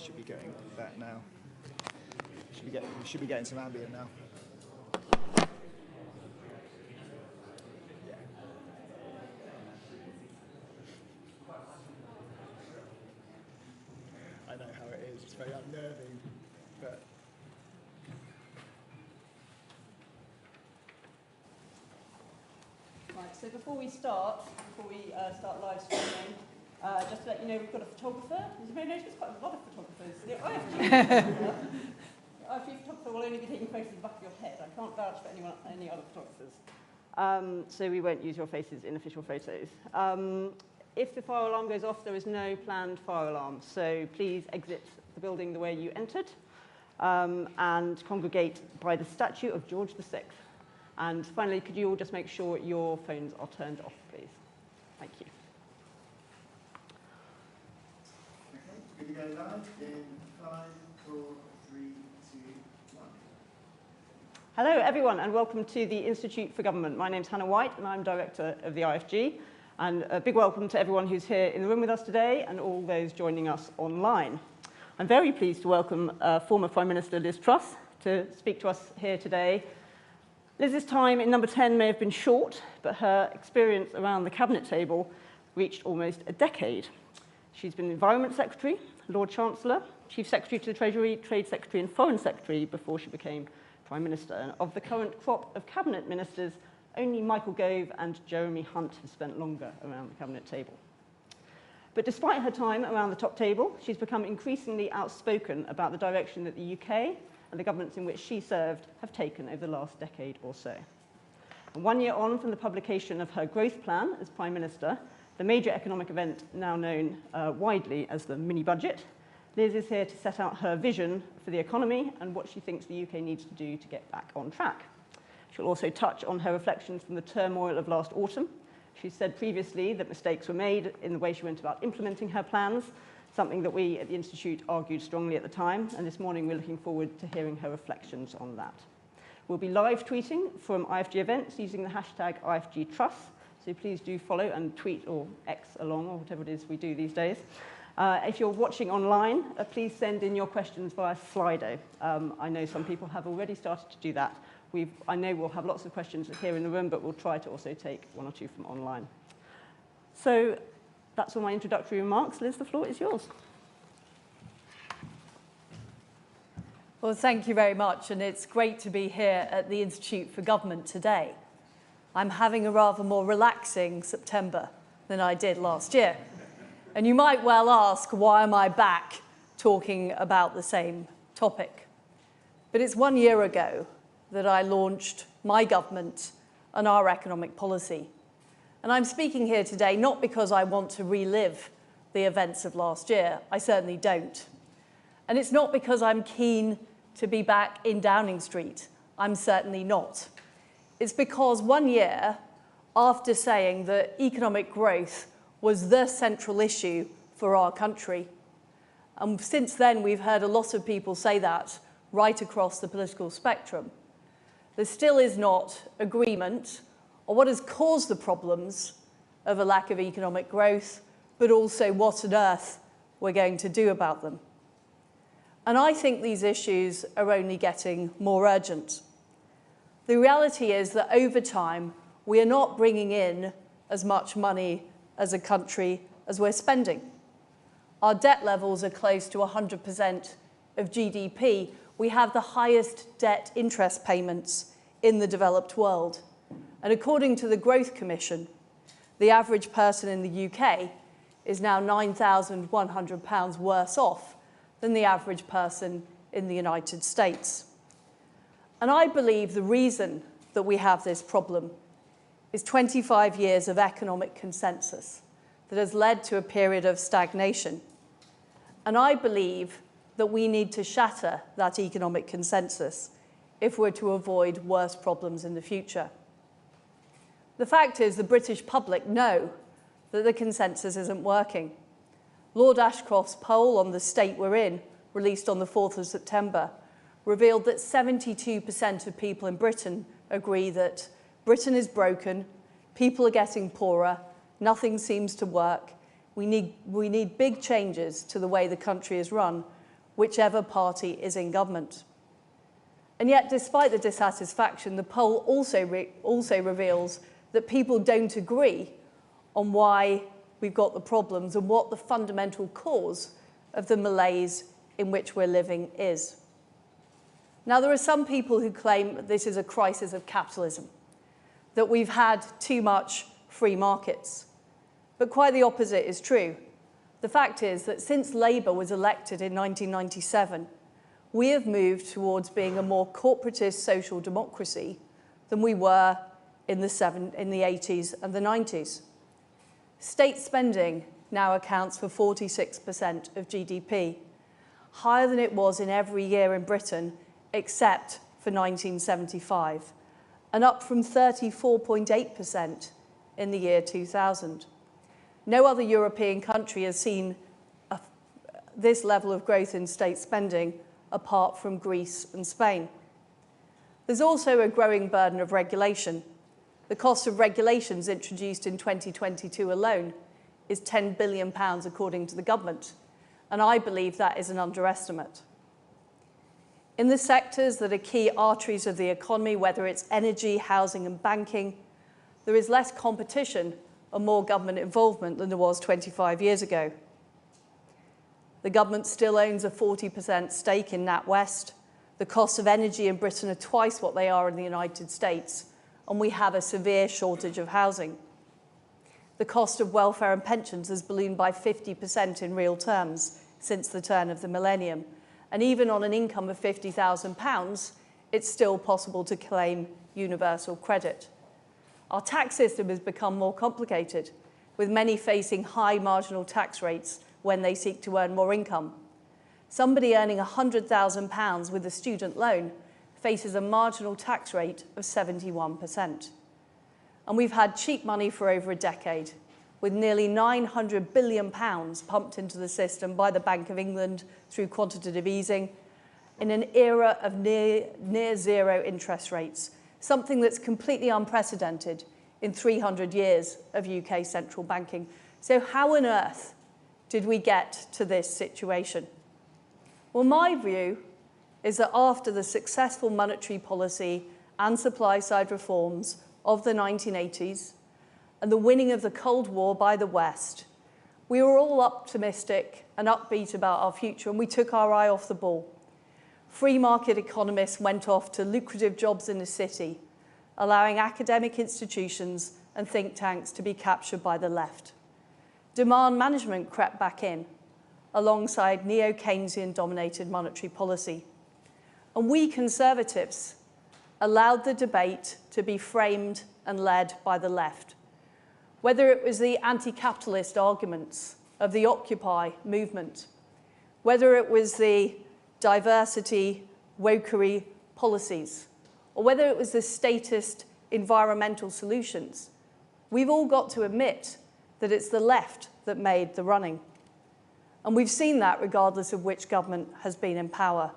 should be getting that now. We should be getting some ambient now. Yeah. I know how it is. It's very unnerving, but. Right, so before we start live streaming, just to let you know, we've got a photographer. As you may notice, quite a lot of photographers. The IFG photographer will only be taking photos of the back of your head. I can't vouch for any other photographers. So we won't use your faces in official photos. If the fire alarm goes off, there is no planned fire alarm. So please exit the building the way you entered and congregate by the statue of George VI. And finally, could you all just make sure your phones are turned off, please? Thank you. Okay, we're going to go live in 5, 4, 3, 2, 1. Hello, everyone, and welcome to the Institute for Government. My name's Hannah White, and I'm Director of the IFG. And a big welcome to everyone who's here in the room with us today and all those joining us online. I'm very pleased to welcome former Prime Minister Liz Truss to speak to us here today. Liz's time in number 10 may have been short, but her experience around the cabinet table reached almost a decade. She's been Environment Secretary, Lord Chancellor, Chief Secretary to the Treasury, Trade Secretary and Foreign Secretary before she became Prime Minister. And of the current crop of cabinet ministers, only Michael Gove and Jeremy Hunt have spent longer around the cabinet table. But despite her time around the top table, she's become increasingly outspoken about the direction that the UK and the governments in which she served have taken over the last decade or so. And 1 year on from the publication of her growth plan as Prime Minister, the major economic event now known widely as the mini-budget, Liz is here to set out her vision for the economy and what she thinks the UK needs to do to get back on track. She'll also touch on her reflections from the turmoil of last autumn. She said previously that mistakes were made in the way she went about implementing her plans, something that we at the Institute argued strongly at the time, and this morning we're looking forward to hearing her reflections on that. We'll be live tweeting from IFG events using the hashtag IFGTruss, so please do follow and tweet or X along, or whatever it is we do these days. If you're watching online, please send in your questions via Slido. I know some people have already started to do that. I know we'll have lots of questions here in the room, but we'll try to also take one or two from online. So that's all my introductory remarks. Liz, the floor is yours. Well, thank you very much, and it's great to be here at the Institute for Government today. I'm having a rather more relaxing September than I did last year. And you might well ask, why am I back talking about the same topic? But it's 1 year ago that I launched my government and our economic policy. And I'm speaking here today not because I want to relive the events of last year. I certainly don't. And it's not because I'm keen to be back in Downing Street. I'm certainly not. It's because 1 year after saying that economic growth was the central issue for our country, and since then we've heard a lot of people say that right across the political spectrum, there still is not agreement on what has caused the problems of a lack of economic growth, but also what on earth we're going to do about them. And I think these issues are only getting more urgent. The reality is that over time, we are not bringing in as much money as a country as we're spending. Our debt levels are close to 100% of GDP. We have the highest debt interest payments in the developed world. And according to the Growth Commission, the average person in the UK is now £9,100 worse off than the average person in the United States. And I believe the reason that we have this problem is 25 years of economic consensus that has led to a period of stagnation. And I believe that we need to shatter that economic consensus if we're to avoid worse problems in the future. The fact is the British public know that the consensus isn't working. Lord Ashcroft's poll on the state we're in, released on the 4th of September, revealed that 72% of people in Britain agree that Britain is broken, people are getting poorer, nothing seems to work, we need big changes to the way the country is run, whichever party is in government. And yet, despite the dissatisfaction, the poll also reveals that people don't agree on why we've got the problems and what the fundamental cause of the malaise in which we're living is. Now, there are some people who claim that this is a crisis of capitalism, that we've had too much free markets. But quite the opposite is true. The fact is that since Labour was elected in 1997, we have moved towards being a more corporatist social democracy than we were in the 80s and the 90s. State spending now accounts for 46% of GDP, higher than it was in every year in Britain except for 1975, and up from 34.8% in the year 2000. No other European country has seen this level of growth in state spending apart from Greece and Spain. There's also a growing burden of regulation. The cost of regulations introduced in 2022 alone is £10 billion, according to the government, and I believe that is an underestimate. In the sectors that are key arteries of the economy, whether it's energy, housing and banking, there is less competition and more government involvement than there was 25 years ago. The government still owns a 40% stake in NatWest. The costs of energy in Britain are twice what they are in the United States, and we have a severe shortage of housing. The cost of welfare and pensions has ballooned by 50% in real terms since the turn of the millennium. And even on an income of £50,000, it's still possible to claim universal credit. Our tax system has become more complicated, with many facing high marginal tax rates when they seek to earn more income. Somebody earning £100,000 with a student loan faces a marginal tax rate of 71%. And we've had cheap money for over a decade, with nearly £900 billion pumped into the system by the Bank of England through quantitative easing in an era of near zero interest rates, something that's completely unprecedented in 300 years of UK central banking. So how on earth did we get to this situation? Well, my view is that after the successful monetary policy and supply-side reforms of the 1980s and the winning of the Cold War by the West, we were all optimistic and upbeat about our future, and we took our eye off the ball. Free market economists went off to lucrative jobs in the city, allowing academic institutions and think tanks to be captured by the left. Demand management crept back in, alongside neo-Keynesian-dominated monetary policy. And we Conservatives allowed the debate to be framed and led by the left. Whether it was the anti-capitalist arguments of the Occupy movement, whether it was the diversity, wokery policies, or whether it was the statist environmental solutions, we've all got to admit that it's the left that made the running. And we've seen that regardless of which government has been in power.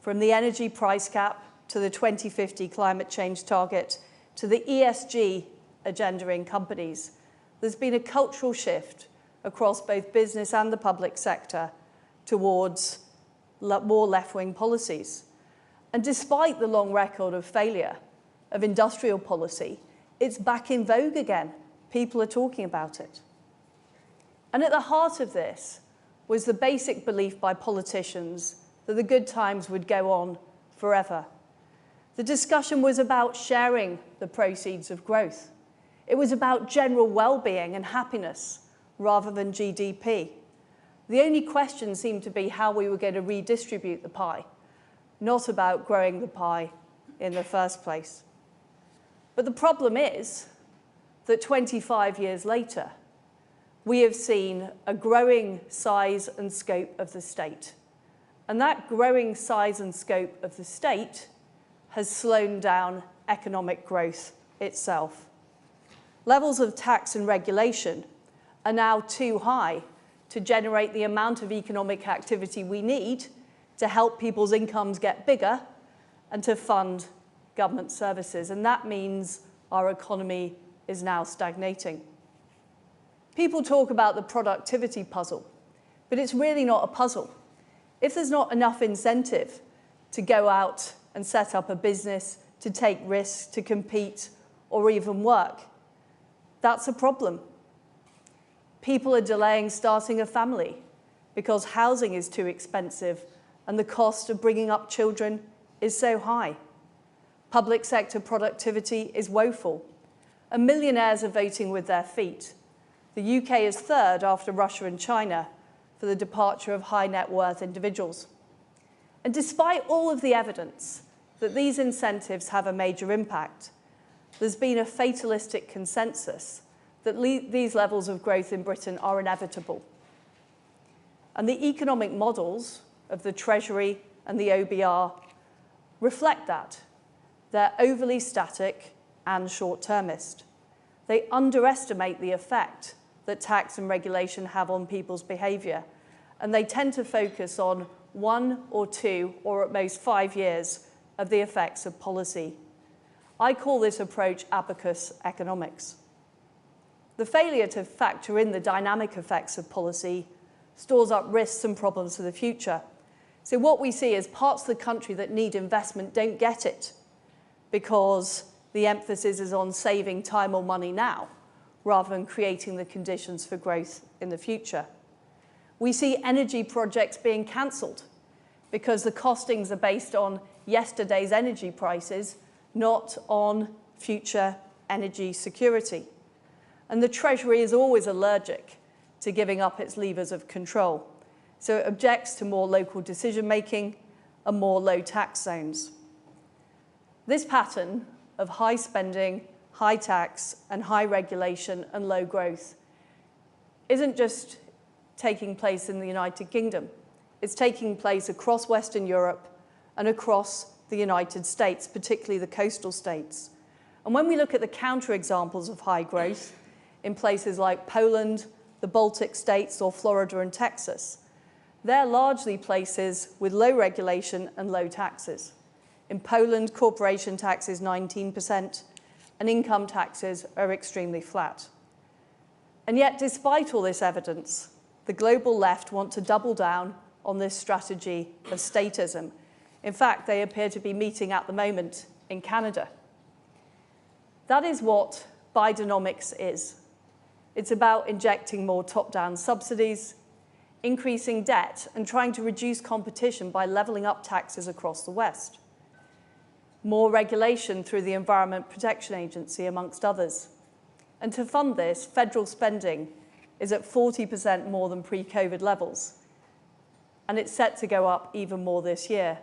From the energy price cap to the 2050 climate change target to the ESG agenda in companies, there's been a cultural shift across both business and the public sector towards more left-wing policies. And despite the long record of failure of industrial policy, it's back in vogue again. People are talking about it. And at the heart of this was the basic belief by politicians that the good times would go on forever. The discussion was about sharing the proceeds of growth. It was about general well-being and happiness rather than GDP. The only question seemed to be how we were going to redistribute the pie, not about growing the pie in the first place. But the problem is that 25 years later, we have seen a growing size and scope of the state. And that growing size and scope of the state has slowed down economic growth itself. Levels of tax and regulation are now too high to generate the amount of economic activity we need to help people's incomes get bigger and to fund government services. And that means our economy is now stagnating. People talk about the productivity puzzle, but it's really not a puzzle. If there's not enough incentive to go out and set up a business, to take risks, to compete, or even work, that's a problem. People are delaying starting a family because housing is too expensive and the cost of bringing up children is so high. Public sector productivity is woeful, and millionaires are voting with their feet. The UK is third after Russia and China for the departure of high net worth individuals. And despite all of the evidence that these incentives have a major impact, there's been a fatalistic consensus that these levels of growth in Britain are inevitable. And the economic models of the Treasury and the OBR reflect that. They're overly static and short-termist. They underestimate the effect that tax and regulation have on people's behaviour, and they tend to focus on 1 or 2 or at most 5 years of the effects of policy. I call this approach abacus economics. The failure to factor in the dynamic effects of policy stores up risks and problems for the future. So what we see is parts of the country that need investment don't get it because the emphasis is on saving time or money now rather than creating the conditions for growth in the future. We see energy projects being cancelled because the costings are based on yesterday's energy prices, not on future energy security. And the Treasury is always allergic to giving up its levers of control. So it objects to more local decision-making and more low tax zones. This pattern of high spending, high tax, and high regulation and low growth isn't just taking place in the United Kingdom. It's taking place across Western Europe and across the United States, particularly the coastal states. And when we look at the counterexamples of high growth in places like Poland, the Baltic states, or Florida and Texas, they're largely places with low regulation and low taxes. In Poland, corporation tax is 19%, and income taxes are extremely flat. And yet, despite all this evidence, the global left want to double down on this strategy of statism. In fact, they appear to be meeting at the moment in Canada. That is what Bidenomics is. It's about injecting more top-down subsidies, increasing debt, and trying to reduce competition by levelling up taxes across the West. More regulation through the Environment Protection Agency, amongst others. And to fund this, federal spending is at 40% more than pre-COVID levels, and it's set to go up even more this year.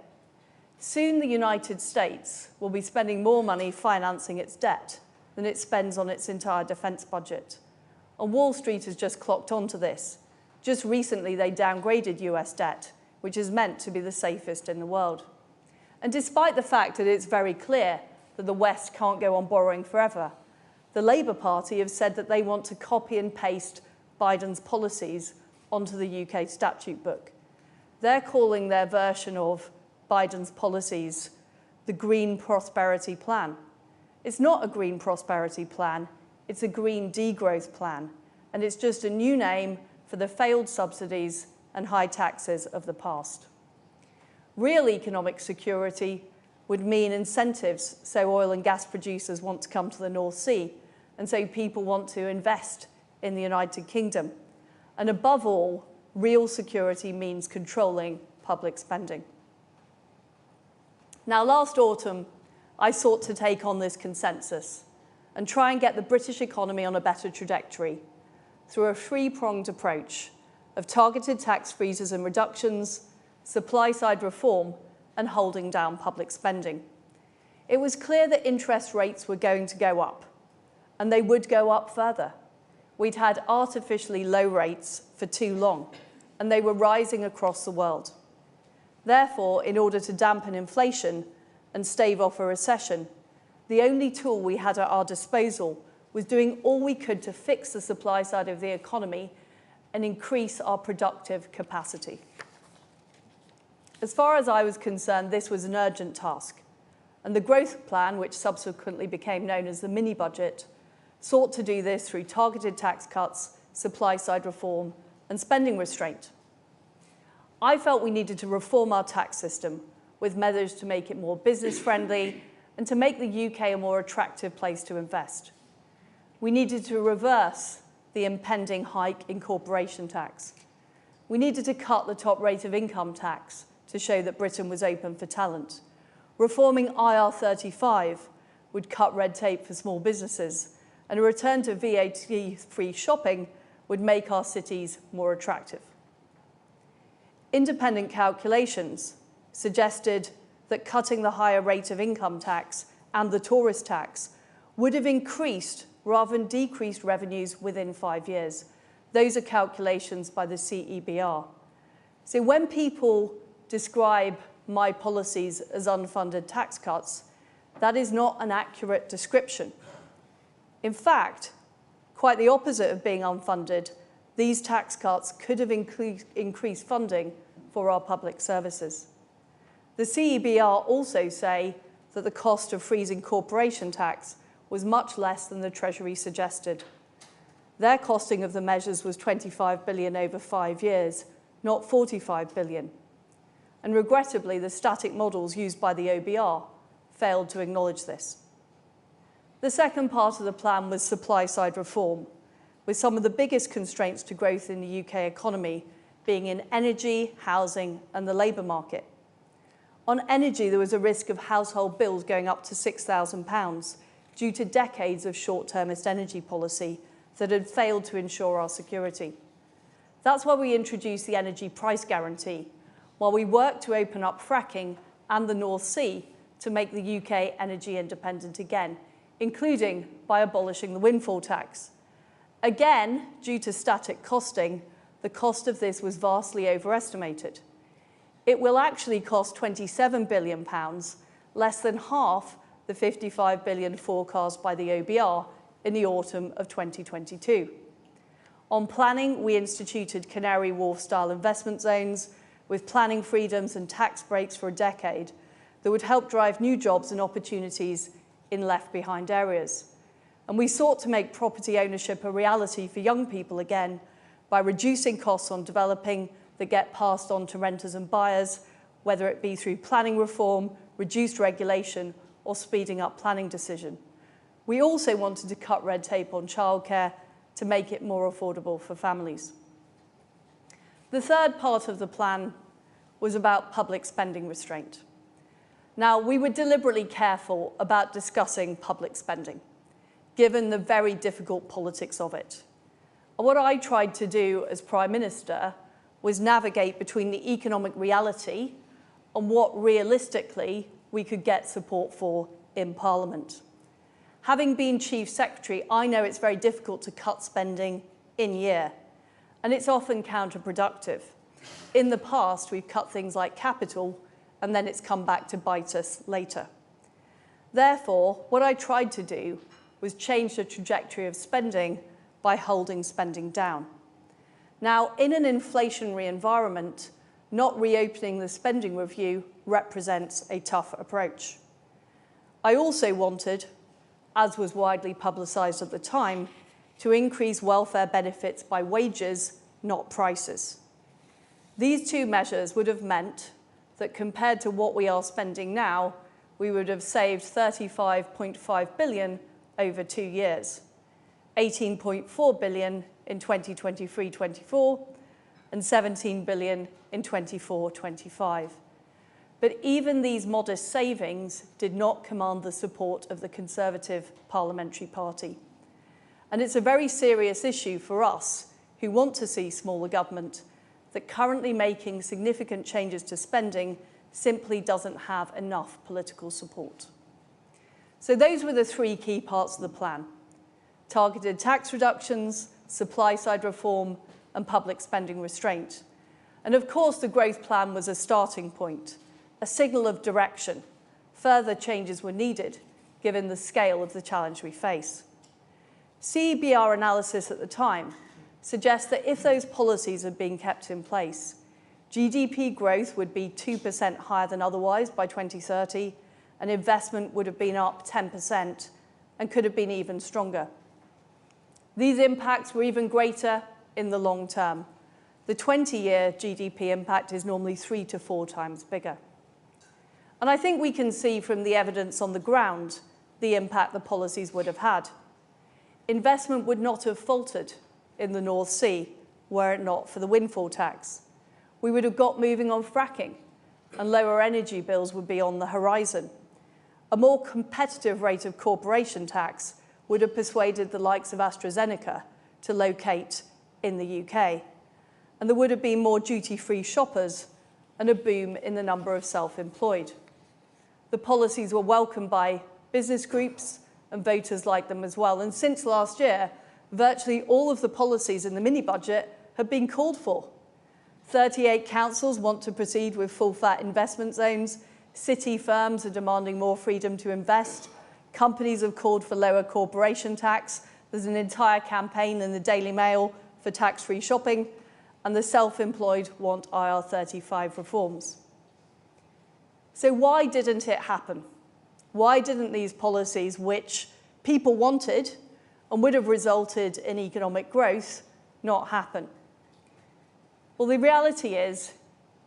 Soon the United States will be spending more money financing its debt than it spends on its entire defence budget. And Wall Street has just clocked onto this. Just recently, they downgraded US debt, which is meant to be the safest in the world. And despite the fact that it's very clear that the West can't go on borrowing forever, the Labour Party have said that they want to copy and paste Biden's policies onto the UK statute book. They're calling their version of Biden's policies the Green Prosperity Plan. It's not a Green Prosperity Plan, it's a Green Degrowth Plan, and it's just a new name for the failed subsidies and high taxes of the past. Real economic security would mean incentives so oil and gas producers want to come to the North Sea, and so people want to invest in the United Kingdom. And above all, real security means controlling public spending. Now, last autumn, I sought to take on this consensus and try and get the British economy on a better trajectory through a three-pronged approach of targeted tax freezes and reductions, supply-side reform, and holding down public spending. It was clear that interest rates were going to go up, and they would go up further. We'd had artificially low rates for too long, and they were rising across the world. Therefore, in order to dampen inflation and stave off a recession, the only tool we had at our disposal was doing all we could to fix the supply side of the economy and increase our productive capacity. As far as I was concerned, this was an urgent task, and the growth plan, which subsequently became known as the mini-budget, sought to do this through targeted tax cuts, supply-side reform, and spending restraint. I felt we needed to reform our tax system with measures to make it more business-friendly and to make the UK a more attractive place to invest. We needed to reverse the impending hike in corporation tax. We needed to cut the top rate of income tax to show that Britain was open for talent. Reforming IR35 would cut red tape for small businesses, and a return to VAT-free shopping would make our cities more attractive. Independent calculations suggested that cutting the higher rate of income tax and the tourist tax would have increased rather than decreased revenues within 5 years. Those are calculations by the CEBR. So when people describe my policies as unfunded tax cuts, that is not an accurate description. In fact, quite the opposite of being unfunded, these tax cuts could have increased funding for our public services. The CEBR also say that the cost of freezing corporation tax was much less than the Treasury suggested. Their costing of the measures was 25 billion over 5 years, not 45 billion. And regrettably, the static models used by the OBR failed to acknowledge this. The second part of the plan was supply-side reform, with some of the biggest constraints to growth in the UK economy being in energy, housing, and the labour market. On energy, there was a risk of household bills going up to £6,000 due to decades of short-termist energy policy that had failed to ensure our security. That's why we introduced the energy price guarantee, while we worked to open up fracking and the North Sea to make the UK energy independent again, including by abolishing the windfall tax. Again, due to static costing, the cost of this was vastly overestimated. It will actually cost £27 billion, less than half the £55 billion forecast by the OBR in the autumn of 2022. On planning, we instituted Canary Wharf-style investment zones with planning freedoms and tax breaks for a decade that would help drive new jobs and opportunities in left-behind areas. And we sought to make property ownership a reality for young people again by reducing costs on developing that get passed on to renters and buyers, whether it be through planning reform, reduced regulation, or speeding up planning decision. We also wanted to cut red tape on childcare to make it more affordable for families. The third part of the plan was about public spending restraint. Now, we were deliberately careful about discussing public spending, given the very difficult politics of it. And what I tried to do as Prime Minister was navigate between the economic reality and what realistically we could get support for in Parliament. Having been Chief Secretary, I know it's very difficult to cut spending in year, and it's often counterproductive. In the past, we've cut things like capital, and then it's come back to bite us later. Therefore, what I tried to do was change the trajectory of spending by holding spending down. Now, in an inflationary environment, not reopening the spending review represents a tough approach. I also wanted, as was widely publicised at the time, to increase welfare benefits by wages, not prices. These two measures would have meant that compared to what we are spending now, we would have saved £35.5 billion over 2 years, £18.4 billion in 2023-24 and £17 billion in 24-25. But even these modest savings did not command the support of the Conservative Parliamentary Party. And it's a very serious issue for us who want to see smaller government that currently making significant changes to spending simply doesn't have enough political support. So those were the three key parts of the plan: targeted tax reductions, supply-side reform, and public spending restraint. And of course, the growth plan was a starting point, a signal of direction. Further changes were needed, given the scale of the challenge we face. CEBR analysis at the time suggests that if those policies had been kept in place, GDP growth would be 2% higher than otherwise by 2030, and investment would have been up 10% and could have been even stronger. These impacts were even greater in the long term. the 20-year GDP impact is normally 3 to 4 times bigger. And I think we can see from the evidence on the ground the impact the policies would have had. Investment would not have faltered in the North Sea were it not for the windfall tax. We would have got moving on fracking, and lower energy bills would be on the horizon. A more competitive rate of corporation tax would have persuaded the likes of AstraZeneca to locate in the UK. And there would have been more duty-free shoppers and a boom in the number of self-employed. The policies were welcomed by business groups and voters like them as well. And since last year, virtually all of the policies in the mini-budget have been called for. 38 councils want to proceed with full-fat investment zones. City firms are demanding more freedom to invest. Companies have called for lower corporation tax. There's an entire campaign in the Daily Mail for tax-free shopping. And the self-employed want IR35 reforms. So why didn't it happen? Why didn't these policies, which people wanted and would have resulted in economic growth, not happen? Well, the reality is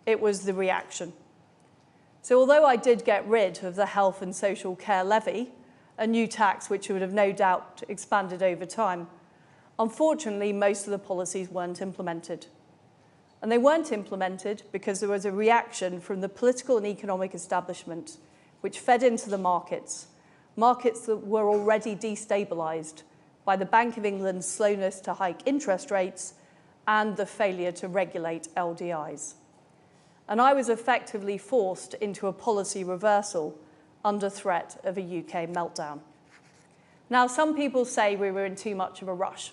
it was the reaction. So although I did get rid of the health and social care levy, a new tax which would have no doubt expanded over time, unfortunately, most of the policies weren't implemented. And they weren't implemented because there was a reaction from the political and economic establishment which fed into the markets that were already destabilised by the Bank of England's slowness to hike interest rates and the failure to regulate LDIs. And I was effectively forced into a policy reversal under threat of a UK meltdown. Now, some people say we were in too much of a rush.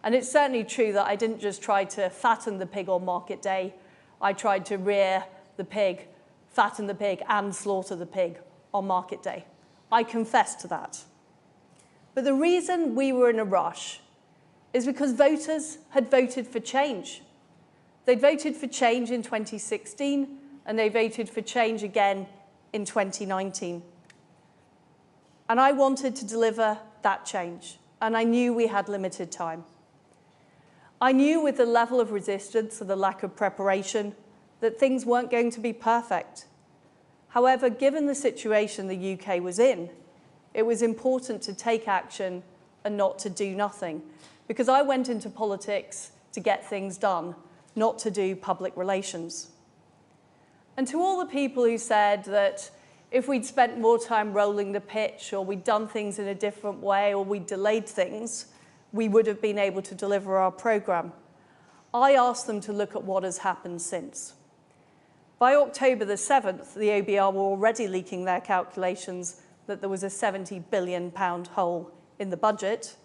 And it's certainly true that I didn't just try to fatten the pig on market day. I tried to rear the pig, fatten the pig, and slaughter the pig on market day. I confess to that. But the reason we were in a rush is because voters had voted for change. They voted for change in 2016, and they voted for change again in 2019. And I wanted to deliver that change, and I knew we had limited time. I knew with the level of resistance and the lack of preparation that things weren't going to be perfect. However, given the situation the UK was in, it was important to take action and not to do nothing, because I went into politics to get things done, not to do public relations. And to all the people who said that if we'd spent more time rolling the pitch, or we'd done things in a different way, or we'd delayed things, we would have been able to deliver our programme, I asked them to look at what has happened since. By October the 7th, the OBR were already leaking their calculations that there was a £70 billion hole in the budget.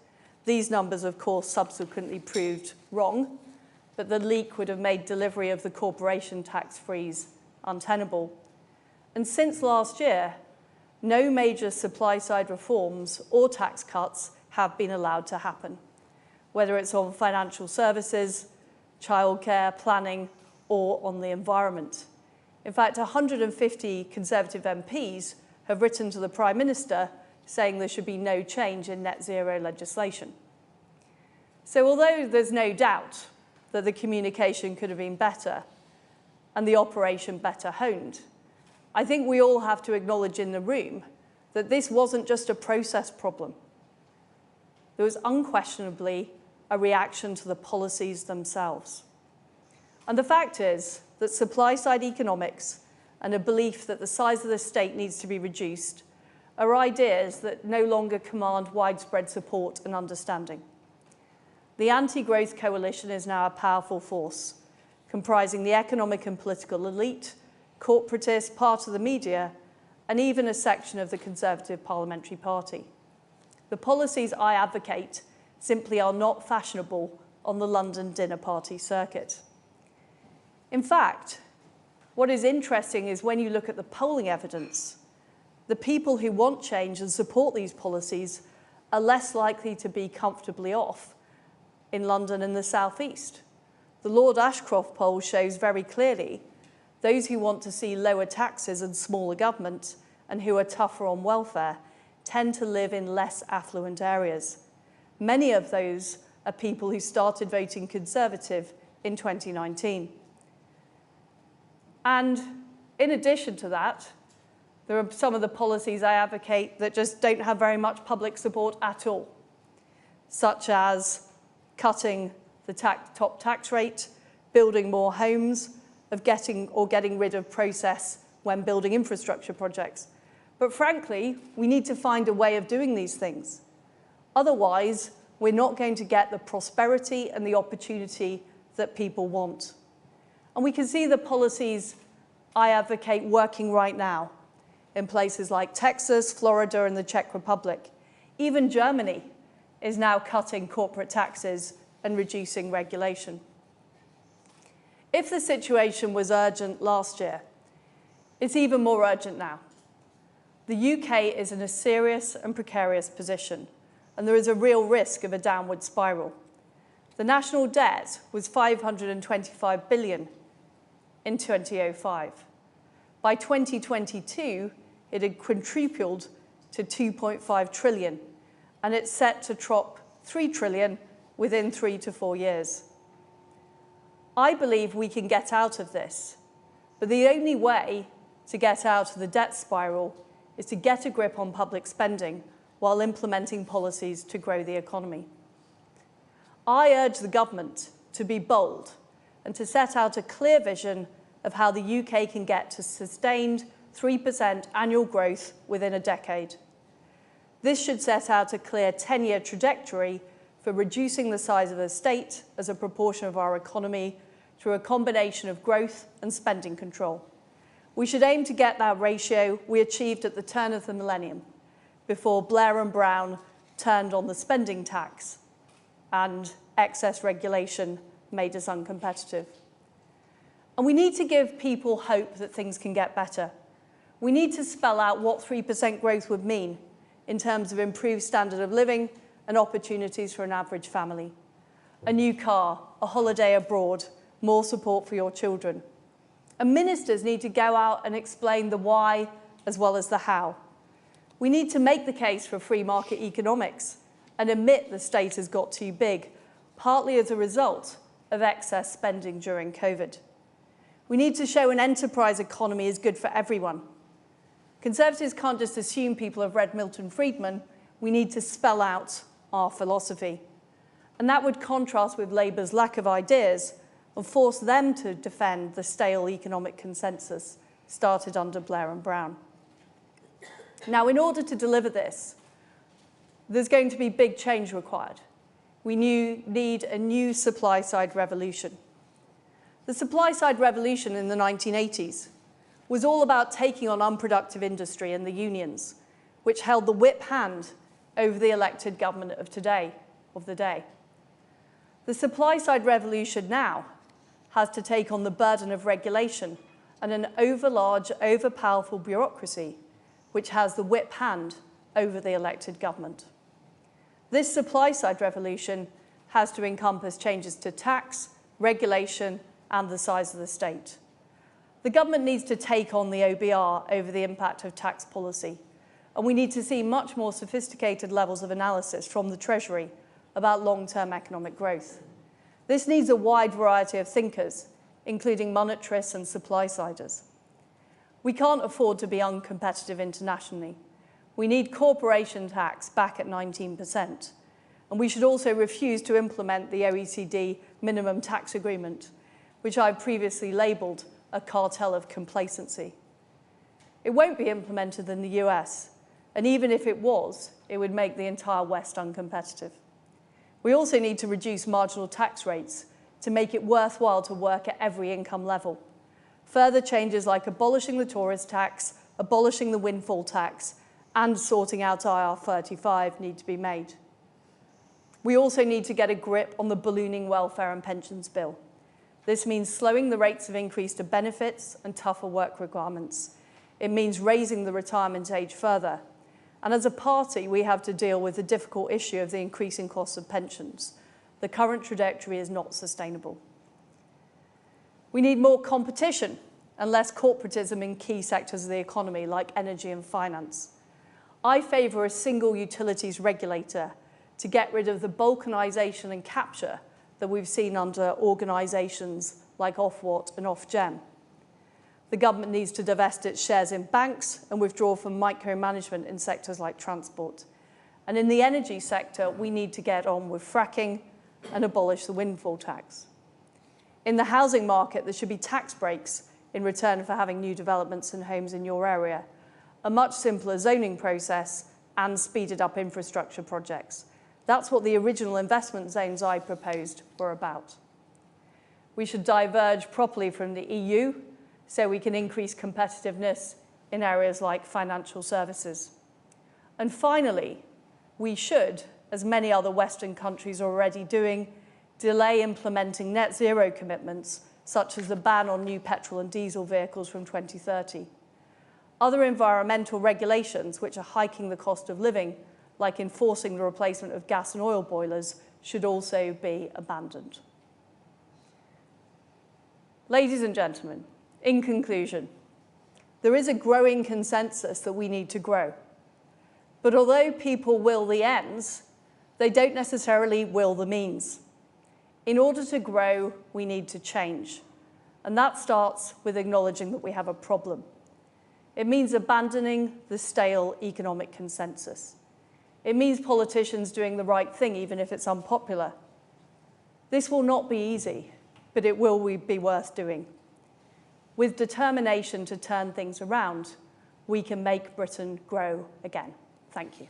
These numbers, of course, subsequently proved wrong, but the leak would have made delivery of the corporation tax freeze untenable. And since last year, no major supply-side reforms or tax cuts have been allowed to happen, whether it's on financial services, childcare, planning, or on the environment. In fact, 150 Conservative MPs have written to the Prime Minister saying there should be no change in net zero legislation. So although there's no doubt that the communication could have been better and the operation better honed, I think we all have to acknowledge in the room that this wasn't just a process problem. There was unquestionably a reaction to the policies themselves. And the fact is that supply-side economics and a belief that the size of the state needs to be reduced are ideas that no longer command widespread support and understanding. The anti-growth coalition is now a powerful force, comprising the economic and political elite, corporatists, part of the media, and even a section of the Conservative Parliamentary Party. The policies I advocate simply are not fashionable on the London dinner party circuit. In fact, what is interesting is when you look at the polling evidence, the people who want change and support these policies are less likely to be comfortably off in London and the South East. The Lord Ashcroft poll shows very clearly those who want to see lower taxes and smaller government and who are tougher on welfare tend to live in less affluent areas. Many of those are people who started voting Conservative in 2019. And in addition to that, there are some of the policies I advocate that just don't have very much public support at all, such as cutting the top tax rate, building more homes, getting rid of process when building infrastructure projects. But frankly, we need to find a way of doing these things. Otherwise, we're not going to get the prosperity and the opportunity that people want. And we can see the policies I advocate working right now in places like Texas, Florida, and the Czech Republic. Even Germany is now cutting corporate taxes and reducing regulation. If the situation was urgent last year, it's even more urgent now. The UK is in a serious and precarious position, and there is a real risk of a downward spiral. The national debt was $525 billion in 2005. By 2022, it had quadrupled to $2.5 trillion, and it's set to drop $3 trillion within 3 to 4 years. I believe we can get out of this, but the only way to get out of the debt spiral is to get a grip on public spending while implementing policies to grow the economy. I urge the government to be bold and to set out a clear vision of how the UK can get to sustained 3% annual growth within a decade. This should set out a clear 10-year trajectory for reducing the size of the state as a proportion of our economy through a combination of growth and spending control. We should aim to get that ratio we achieved at the turn of the millennium, before Blair and Brown turned on the spending tax and excess regulation made us uncompetitive. And we need to give people hope that things can get better. We need to spell out what 3% growth would mean in terms of improved standard of living and opportunities for an average family. A new car, a holiday abroad, more support for your children. And ministers need to go out and explain the why as well as the how. We need to make the case for free market economics and admit the state has got too big, partly as a result of excess spending during COVID. We need to show an enterprise economy is good for everyone. Conservatives can't just assume people have read Milton Friedman. We need to spell out our philosophy. And that would contrast with Labour's lack of ideas and force them to defend the stale economic consensus started under Blair and Brown. Now, in order to deliver this, there's going to be big change required. We need a new supply-side revolution. The supply-side revolution in the 1980s was all about taking on unproductive industry and the unions, which held the whip hand over the elected government of the day. The supply-side revolution now has to take on the burden of regulation and an overlarge, overpowerful bureaucracy, which has the whip hand over the elected government. This supply-side revolution has to encompass changes to tax, regulation, and the size of the state. The government needs to take on the OBR over the impact of tax policy, and we need to see much more sophisticated levels of analysis from the Treasury about long-term economic growth. This needs a wide variety of thinkers, including monetarists and supply-siders. We can't afford to be uncompetitive internationally. We need corporation tax back at 19%, and we should also refuse to implement the OECD minimum tax agreement, which I previously labelled a cartel of complacency. It won't be implemented in the US, and even if it was, it would make the entire West uncompetitive. We also need to reduce marginal tax rates to make it worthwhile to work at every income level. Further changes like abolishing the tourist tax, abolishing the windfall tax, and sorting out IR35 need to be made. We also need to get a grip on the ballooning welfare and pensions bill. This means slowing the rates of increase to benefits and tougher work requirements. It means raising the retirement age further. And as a party, we have to deal with the difficult issue of the increasing cost of pensions. The current trajectory is not sustainable. We need more competition and less corporatism in key sectors of the economy, like energy and finance. I favour a single utilities regulator to get rid of the balkanisation and capture that we've seen under organisations like Ofwat and Ofgem. The government needs to divest its shares in banks and withdraw from micromanagement in sectors like transport. And in the energy sector, we need to get on with fracking and abolish the windfall tax. In the housing market, there should be tax breaks in return for having new developments and homes in your area, a much simpler zoning process and speeded up infrastructure projects. That's what the original investment zones I proposed were about. We should diverge properly from the EU so we can increase competitiveness in areas like financial services. And finally, we should, as many other Western countries are already doing, delay implementing net zero commitments, such as the ban on new petrol and diesel vehicles from 2030. Other environmental regulations, which are hiking the cost of living, like enforcing the replacement of gas and oil boilers, should also be abandoned. Ladies and gentlemen, in conclusion, there is a growing consensus that we need to grow. But although people will the ends, they don't necessarily will the means. In order to grow, we need to change. And that starts with acknowledging that we have a problem. It means abandoning the stale economic consensus. It means politicians doing the right thing, even if it's unpopular. This will not be easy, but it will be worth doing. With determination to turn things around, we can make Britain grow again. Thank you.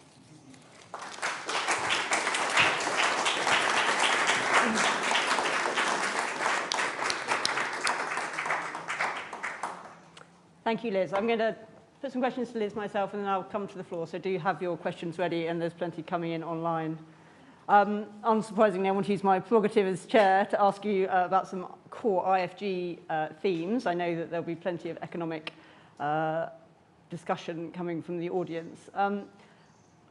Thank you, Liz. I'm going to put some questions to Liz myself, and then I'll come to the floor. So do have your questions ready, and there's plenty coming in online. Unsurprisingly, I want to use my prerogative as chair to ask you about some core IFG themes. I know that there'll be plenty of economic discussion coming from the audience.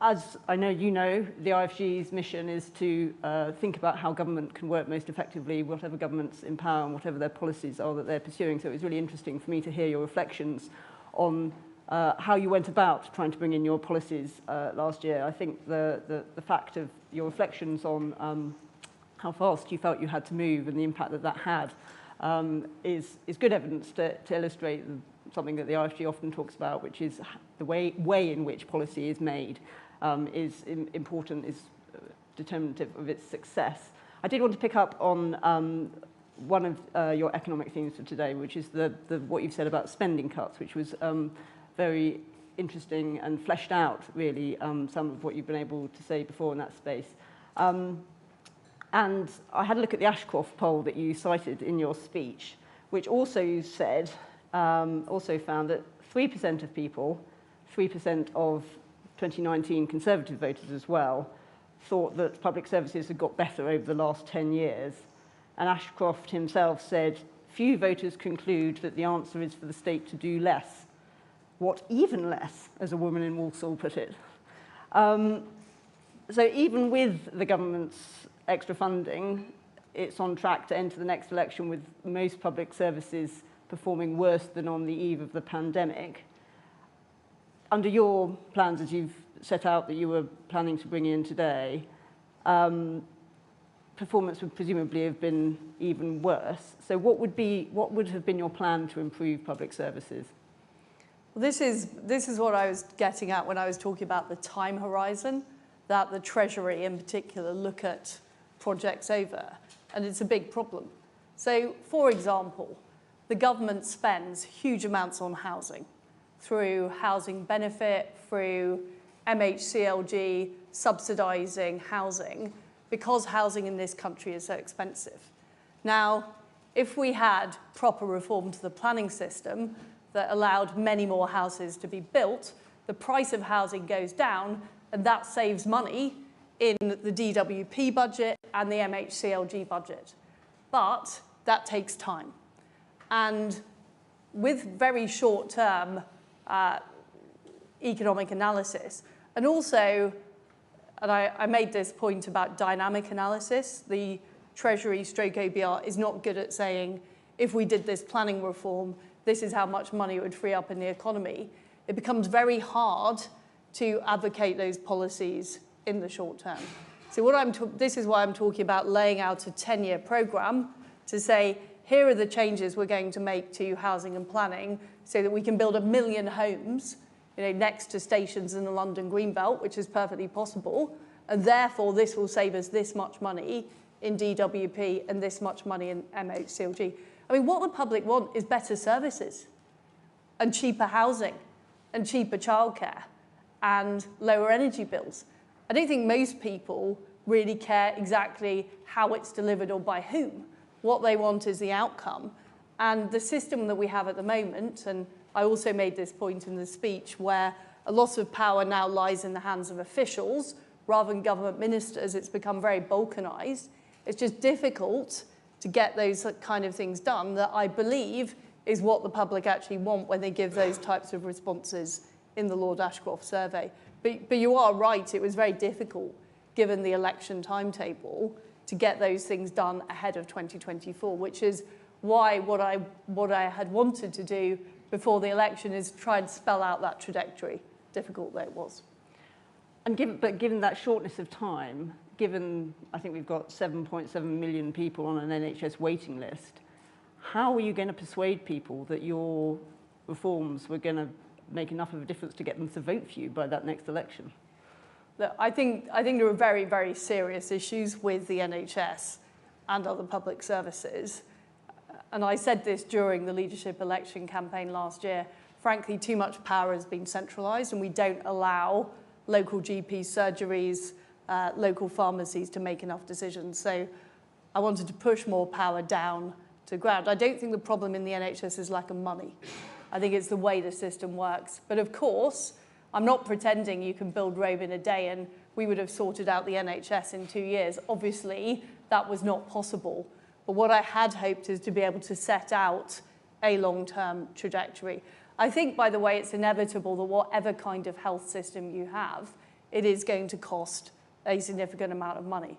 As I know you know, the IFG's mission is to think about how government can work most effectively, whatever government's in power and whatever their policies are that they're pursuing. So it was really interesting for me to hear your reflections on how you went about trying to bring in your policies last year. I think the fact of your reflections on how fast you felt you had to move and the impact that that had is good evidence to illustrate something that the IFG often talks about, which is the way in which policy is made is important, is determinative of its success. I did want to pick up on one of your economic themes for today, which is what you've said about spending cuts, which was very interesting and fleshed out, really, some of what you've been able to say before in that space. And I had a look at the Ashcroft poll that you cited in your speech, which also said, also found that 3% of people, 3% of 2019 Conservative voters as well, thought that public services had got better over the last 10 years. And Ashcroft himself said, few voters conclude that the answer is for the state to do less. What even less, as a woman in Walsall put it. So even with the government's extra funding, it's on track to enter the next election with most public services performing worse than on the eve of the pandemic. Under your plans, as you've set out that you were planning to bring in today, performance would presumably have been even worse. So what would have been your plan to improve public services? Well, this is what I was getting at when I was talking about the time horizon, that the Treasury in particular look at projects over, and it's a big problem. So, for example, the government spends huge amounts on housing through housing benefit, through MHCLG, subsidising housing, because housing in this country is so expensive. Now, if we had proper reform to the planning system that allowed many more houses to be built, the price of housing goes down, and that saves money in the DWP budget and the MHCLG budget. But that takes time. And with very short-term economic analysis, and also, and I made this point about dynamic analysis, the Treasury stroke OBR is not good at saying, if we did this planning reform, this is how much money it would free up in the economy. It becomes very hard to advocate those policies in the short term. So this is why I'm talking about laying out a 10-year programme to say, here are the changes we're going to make to housing and planning so that we can build 1 million homes, next to stations in the London Greenbelt, which is perfectly possible. And therefore, this will save us this much money in DWP and this much money in MHCLG. I mean, what the public want is better services and cheaper housing and cheaper childcare and lower energy bills. I don't think most people really care exactly how it's delivered or by whom. What they want is the outcome. And the system that we have at the moment, and I also made this point in the speech, where a lot of power now lies in the hands of officials rather than government ministers. It's become very balkanised. It's just difficult to get those kind of things done that I believe is what the public actually want when they give those types of responses in the Lord Ashcroft survey. But you are right, it was very difficult, given the election timetable, to get those things done ahead of 2024, which is why what I had wanted to do before the election is try and spell out that trajectory, difficult though it was. And given that shortness of time, given I think we've got 7.7 million people on an NHS waiting list, how are you going to persuade people that your reforms were going to make enough of a difference to get them to vote for you by that next election? Look, I think there are very, very serious issues with the NHS and other public services. And I said this during the leadership election campaign last year. Frankly, too much power has been centralised, and we don't allow local GP surgeries, local pharmacies to make enough decisions. So I wanted to push more power down to ground. I don't think the problem in the NHS is lack of money. I think it's the way the system works. But of course, I'm not pretending you can build Rome in a day and we would have sorted out the NHS in 2 years. Obviously, that was not possible. But what I had hoped is to be able to set out a long-term trajectory. I think, by the way, it's inevitable that whatever kind of health system you have, it is going to cost a significant amount of money.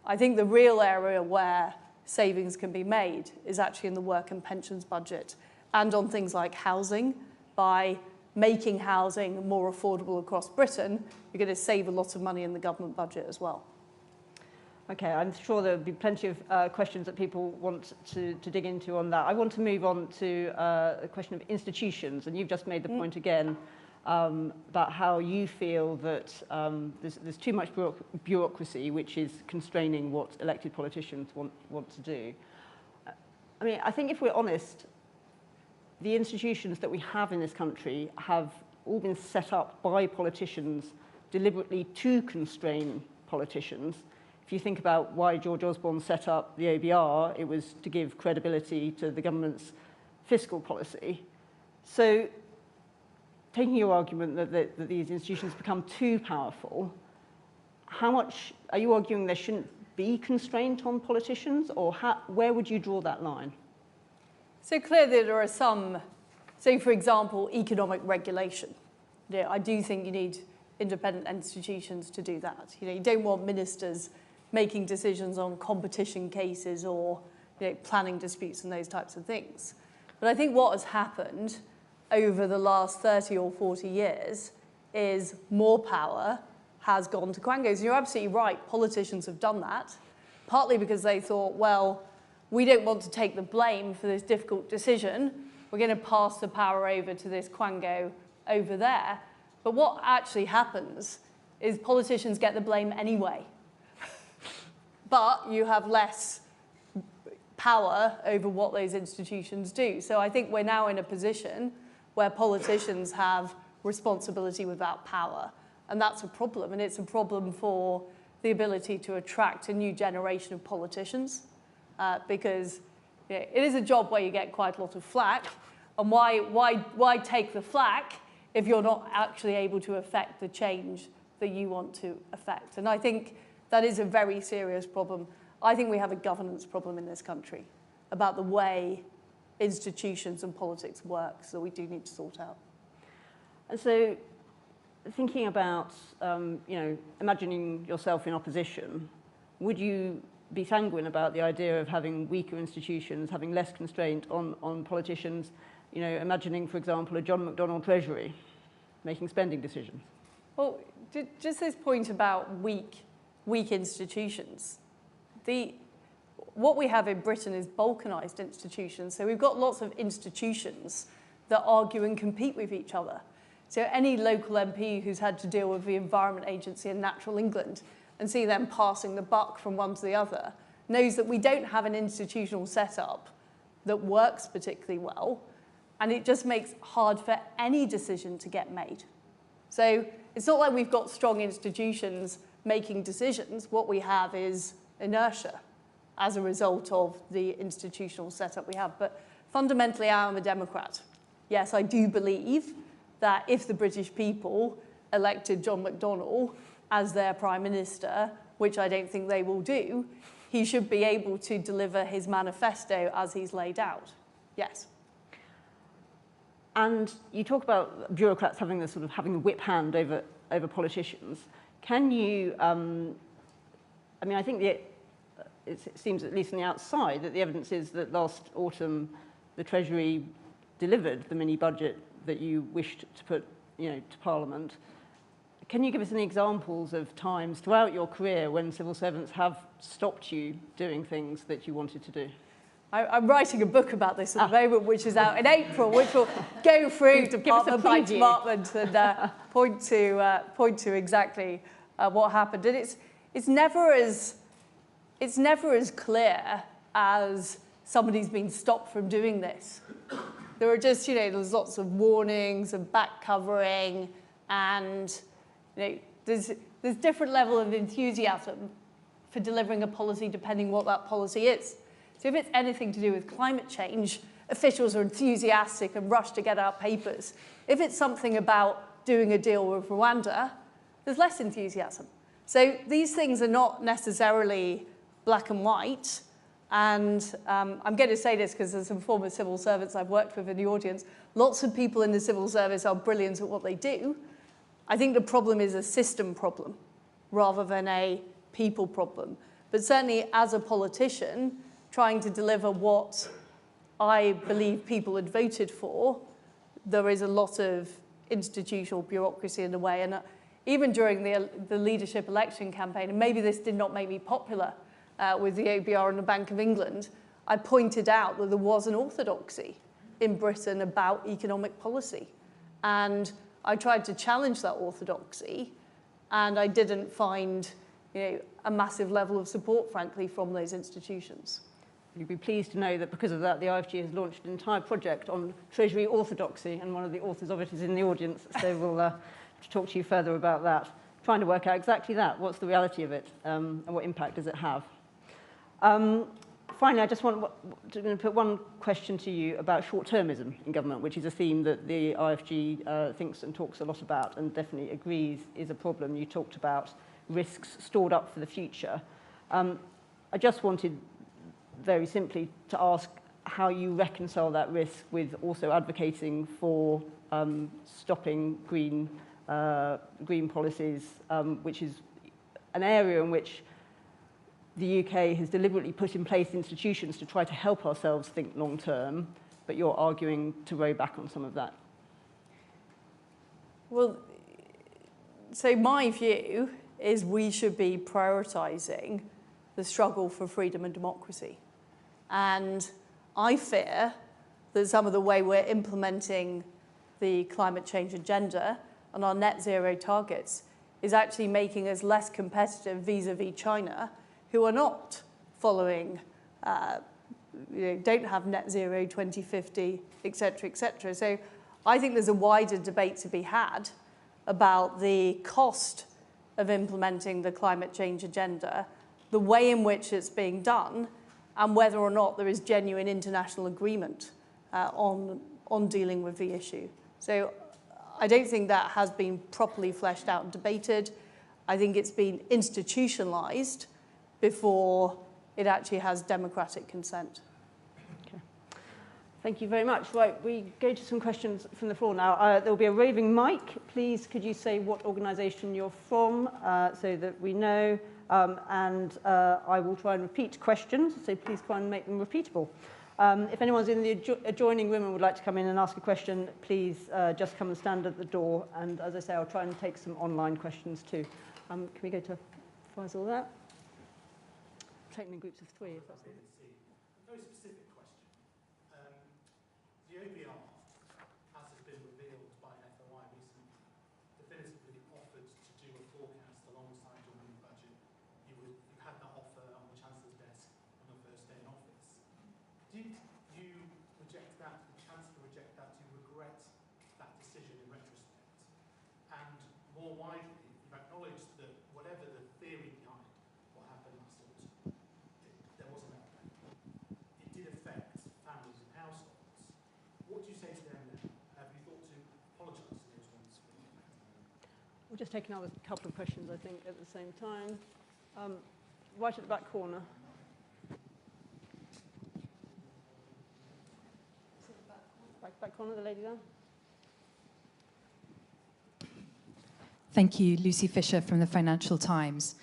I think the real area where savings can be made is actually in the work and pensions budget and on things like housing. By making housing more affordable across Britain, you're going to save a lot of money in the government budget as well. Okay, I'm sure there'll be plenty of questions that people want to dig into on that. I want to move on to the question of institutions, and you've just made the point again about how you feel that there's too much bureaucracy, which is constraining what elected politicians want to do. I mean, I think if we're honest, the institutions that we have in this country have all been set up by politicians deliberately to constrain politicians. If you think about why George Osborne set up the OBR, it was to give credibility to the government's fiscal policy. So, taking your argument that these institutions become too powerful, how much are you arguing there shouldn't be constraint on politicians, or where would you draw that line? So clearly there are some, say for example, economic regulation. I do think you need independent institutions to do that. You don't want ministers making decisions on competition cases or planning disputes and those types of things. But I think what has happened over the last 30 or 40 years is more power has gone to quangos. And you're absolutely right, politicians have done that, partly because they thought, well, we don't want to take the blame for this difficult decision. We're going to pass the power over to this quango over there. But what actually happens is politicians get the blame anyway. But you have less power over what those institutions do. So I think we're now in a position where politicians have responsibility without power. And that's a problem. And it's a problem for the ability to attract a new generation of politicians. Because it is a job where you get quite a lot of flack. And why take the flack if you're not actually able to affect the change that you want to affect? And I think that is a very serious problem. I think we have a governance problem in this country about the way institutions and politics work, so we do need to sort out. And so, thinking about, imagining yourself in opposition, would you be sanguine about the idea of having weaker institutions, having less constraint on politicians, imagining, for example, a John McDonnell Treasury making spending decisions? Well, just this point about weak weak institutions. What we have in Britain is balkanised institutions. So we've got lots of institutions that argue and compete with each other. So any local MP who's had to deal with the Environment Agency and Natural England and see them passing the buck from one to the other knows that we don't have an institutional setup that works particularly well, and it just makes it hard for any decision to get made. So it's not like we've got strong institutions making decisions. What we have is inertia as a result of the institutional setup we have. But fundamentally, I am a Democrat. Yes, I do believe that if the British people elected John McDonnell as their Prime Minister, which I don't think they will do, he should be able to deliver his manifesto as he's laid out. Yes. And you talk about bureaucrats having the whip hand over politicians. Can you, I mean, I think it seems, at least on the outside, that the evidence is that last autumn the Treasury delivered the mini budget that you wished to put, to Parliament. Can you give us any examples of times throughout your career when civil servants have stopped you doing things that you wanted to do? I'm writing a book about this at the moment, which is out in April, which will go through department by department and point to exactly what happened. And it's never as clear as somebody's been stopped from doing this. There are just, there's lots of warnings and back covering, and there's different level of enthusiasm for delivering a policy depending what that policy is. So if it's anything to do with climate change, officials are enthusiastic and rush to get out papers. If it's something about doing a deal with Rwanda, there's less enthusiasm. So these things are not necessarily black and white. And I'm going to say this because there's some former civil servants I've worked with in the audience. Lots of people in the civil service are brilliant at what they do. I think the problem is a system problem rather than a people problem. But certainly as a politician, trying to deliver what I believe people had voted for, there is a lot of institutional bureaucracy in the way. And even during the leadership election campaign, and maybe this did not make me popular with the OBR and the Bank of England, I pointed out that there was an orthodoxy in Britain about economic policy. And I tried to challenge that orthodoxy, and I didn't find a massive level of support, frankly, from those institutions. You'd be pleased to know that because of that, the IFG has launched an entire project on Treasury orthodoxy, and one of the authors of it is in the audience, so we'll talk to you further about that, trying to work out exactly that. What's the reality of it, and what impact does it have? Finally, I just want to put one question to you about short-termism in government, which is a theme that the IFG thinks and talks a lot about and definitely agrees is a problem. You talked about risks stored up for the future. I just wanted very simply to ask how you reconcile that risk with also advocating for stopping green policies, which is an area in which the UK has deliberately put in place institutions to try to help ourselves think long term, but you're arguing to row back on some of that. Well, so my view is we should be prioritising the struggle for freedom and democracy. And I fear that some of the way we're implementing the climate change agenda and our net zero targets is actually making us less competitive vis-a-vis China, who are not following, don't have net zero 2050, et cetera, et cetera. So I think there's a wider debate to be had about the cost of implementing the climate change agenda, the way in which it's being done, and whether or not there is genuine international agreement on dealing with the issue. So I don't think that has been properly fleshed out and debated. I think it's been institutionalized before it actually has democratic consent. Okay. Thank you very much. Right, we go to some questions from the floor now. There will be a roving mic. Please, could you say what organisation you're from so that we know? And I will try and repeat questions, so please try and make them repeatable. If anyone's in the adjoining room and would like to come in and ask a question, please just come and stand at the door. And as I say, I'll try and take some online questions too. Can we go to clarifies all that. Taking in groups of 3, if that's it. A very specific question. The OBR, as has been revealed by FOI recently, definitively offered to do a forecast alongside your mini budget. You had that offer on the Chancellor's desk on your first day in office. Did you reject that? Did the Chancellor reject that? Do you regret that decision in retrospect? And more widely, you've acknowledged that whatever the theory behind what happened last autumn, there was an outbreak. It did affect families and households. What do you say to them now? Have you thought to apologise to those ones for the impact? We'll just take another couple of questions, I think, at the same time. Right at the back corner. Back corner, the lady there. Thank you, Lucy Fisher from the Financial Times.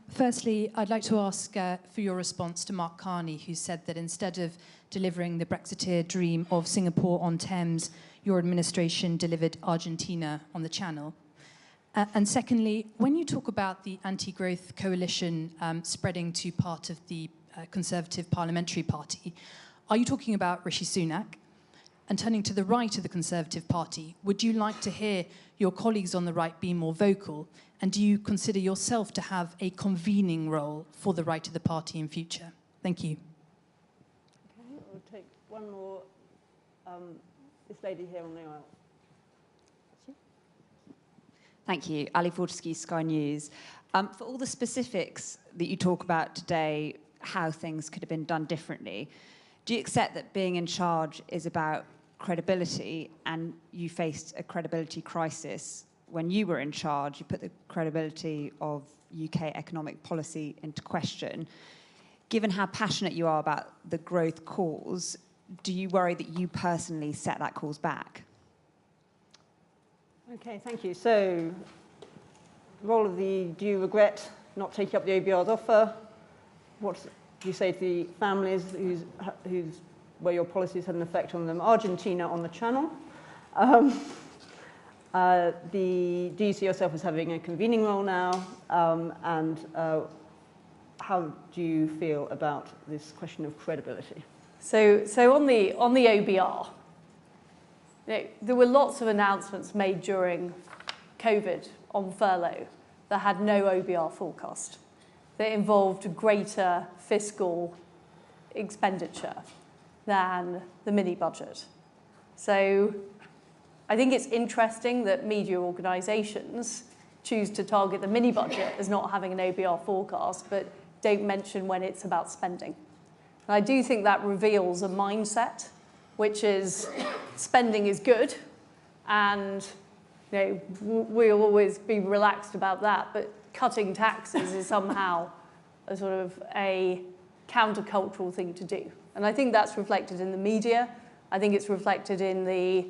Firstly, I'd like to ask for your response to Mark Carney, who said that instead of delivering the Brexiteer dream of Singapore on Thames, your administration delivered Argentina on the Channel. And secondly, when you talk about the anti-growth coalition spreading to part of the Conservative Parliamentary Party, are you talking about Rishi Sunak? And turning to the right of the Conservative Party, would you like to hear your colleagues on the right be more vocal? And do you consider yourself to have a convening role for the right of the party in future? Thank you. Okay, we'll take one more. This lady here on the aisle. Thank you. Ali Fortescue, Sky News. For all the specifics that you talk about today, how things could have been done differently, do you accept that being in charge is about credibility, and you faced a credibility crisis when you were in charge? You put the credibility of UK economic policy into question. Given how passionate you are about the growth cause, do you worry that you personally set that cause back? Okay, thank you. So, role of do you regret not taking up the OBR's offer? What do you say to the families where your policies had an effect on them? Argentina on the Channel. Do you see yourself as having a convening role now? And how do you feel about this question of credibility? So on the OBR, there were lots of announcements made during COVID on furlough that had no OBR forecast, that involved greater fiscal expenditure than the mini budget. So I think it's interesting that media organisations choose to target the mini budget as not having an OBR forecast, but don't mention when it's about spending. And I do think that reveals a mindset, which is spending is good, and we'll always be relaxed about that, but cutting taxes is somehow a sort of a countercultural thing to do. And I think that's reflected in the media. I think it's reflected in the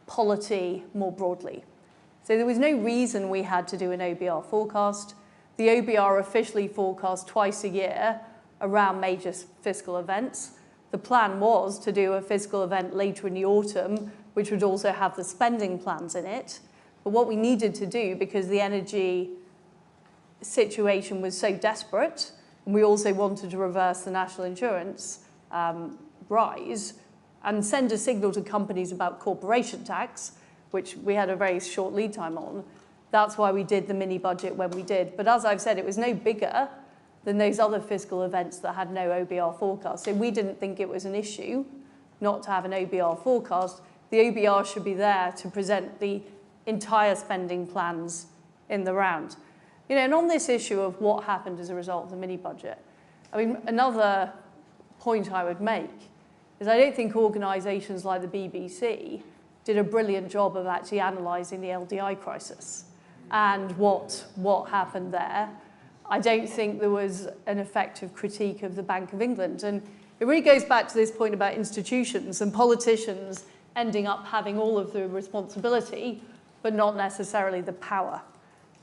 polity more broadly. So there was no reason we had to do an OBR forecast. The OBR officially forecast twice a year around major fiscal events. The plan was to do a fiscal event later in the autumn, which would also have the spending plans in it. But what we needed to do, because the energy situation was so desperate, and we also wanted to reverse the national insurance rise and send a signal to companies about corporation tax, which we had a very short lead time on. That's why we did the mini budget when we did. But as I've said, it was no bigger than those other fiscal events that had no OBR forecast. So we didn't think it was an issue not to have an OBR forecast. The OBR should be there to present the entire spending plans in the round. And on this issue of what happened as a result of the mini budget, I mean, another point I would make is I don't think organisations like the BBC did a brilliant job of actually analysing the LDI crisis and what happened there. I don't think there was an effective critique of the Bank of England. And it really goes back to this point about institutions and politicians ending up having all of the responsibility, but not necessarily the power.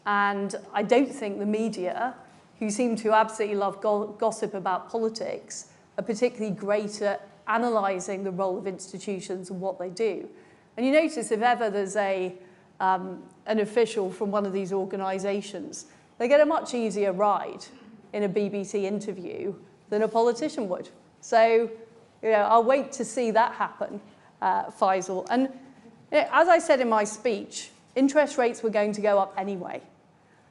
And I don't think the media, who seem to absolutely love gossip about politics, are particularly great at analysing the role of institutions and what they do. And you notice if ever there's an official from one of these organisations they get a much easier ride in a BBC interview than a politician would. So, I'll wait to see that happen, Faisal. And as I said in my speech, interest rates were going to go up anyway.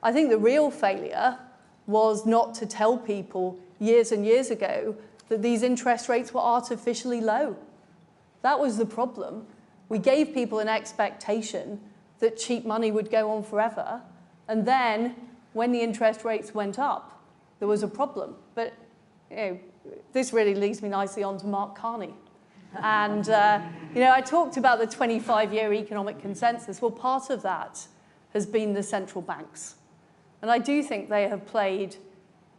I think the real failure was not to tell people years and years ago that these interest rates were artificially low. That was the problem. We gave people an expectation that cheap money would go on forever, and then when the interest rates went up, there was a problem. But this really leads me nicely on to Mark Carney. And I talked about the 25-year economic consensus. Well, part of that has been the central banks. And I do think they have played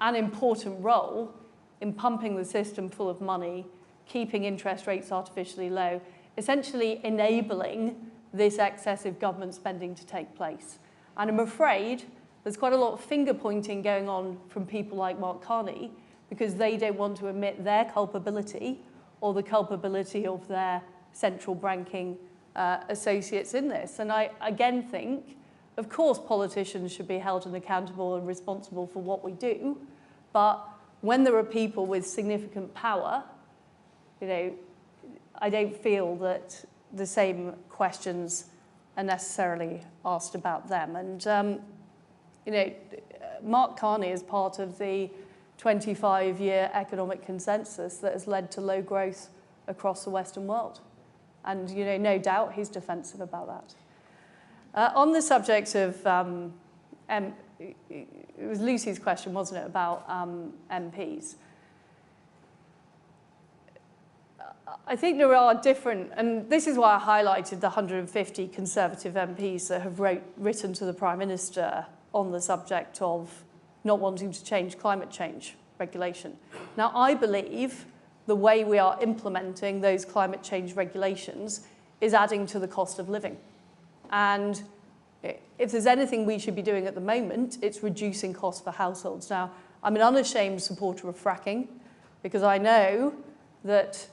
an important role in pumping the system full of money, keeping interest rates artificially low, essentially enabling this excessive government spending to take place. And I'm afraid there's quite a lot of finger-pointing going on from people like Mark Carney because they don't want to admit their culpability or the culpability of their central banking associates in this. And I, again, think, of course, politicians should be held accountable and responsible for what we do, but when there are people with significant power, I don't feel that the same questions are necessarily asked about them. And, Mark Carney is part of the 25-year economic consensus that has led to low growth across the Western world. And, no doubt he's defensive about that. On the subject of, it was Lucy's question, wasn't it, about MPs? I think there are different, and this is why I highlighted the 150 Conservative MPs that have written to the Prime Minister on the subject of not wanting to change climate change regulation. Now, I believe the way we are implementing those climate change regulations is adding to the cost of living. And if there's anything we should be doing at the moment, it's reducing costs for households. Now, I'm an unashamed supporter of fracking because I know that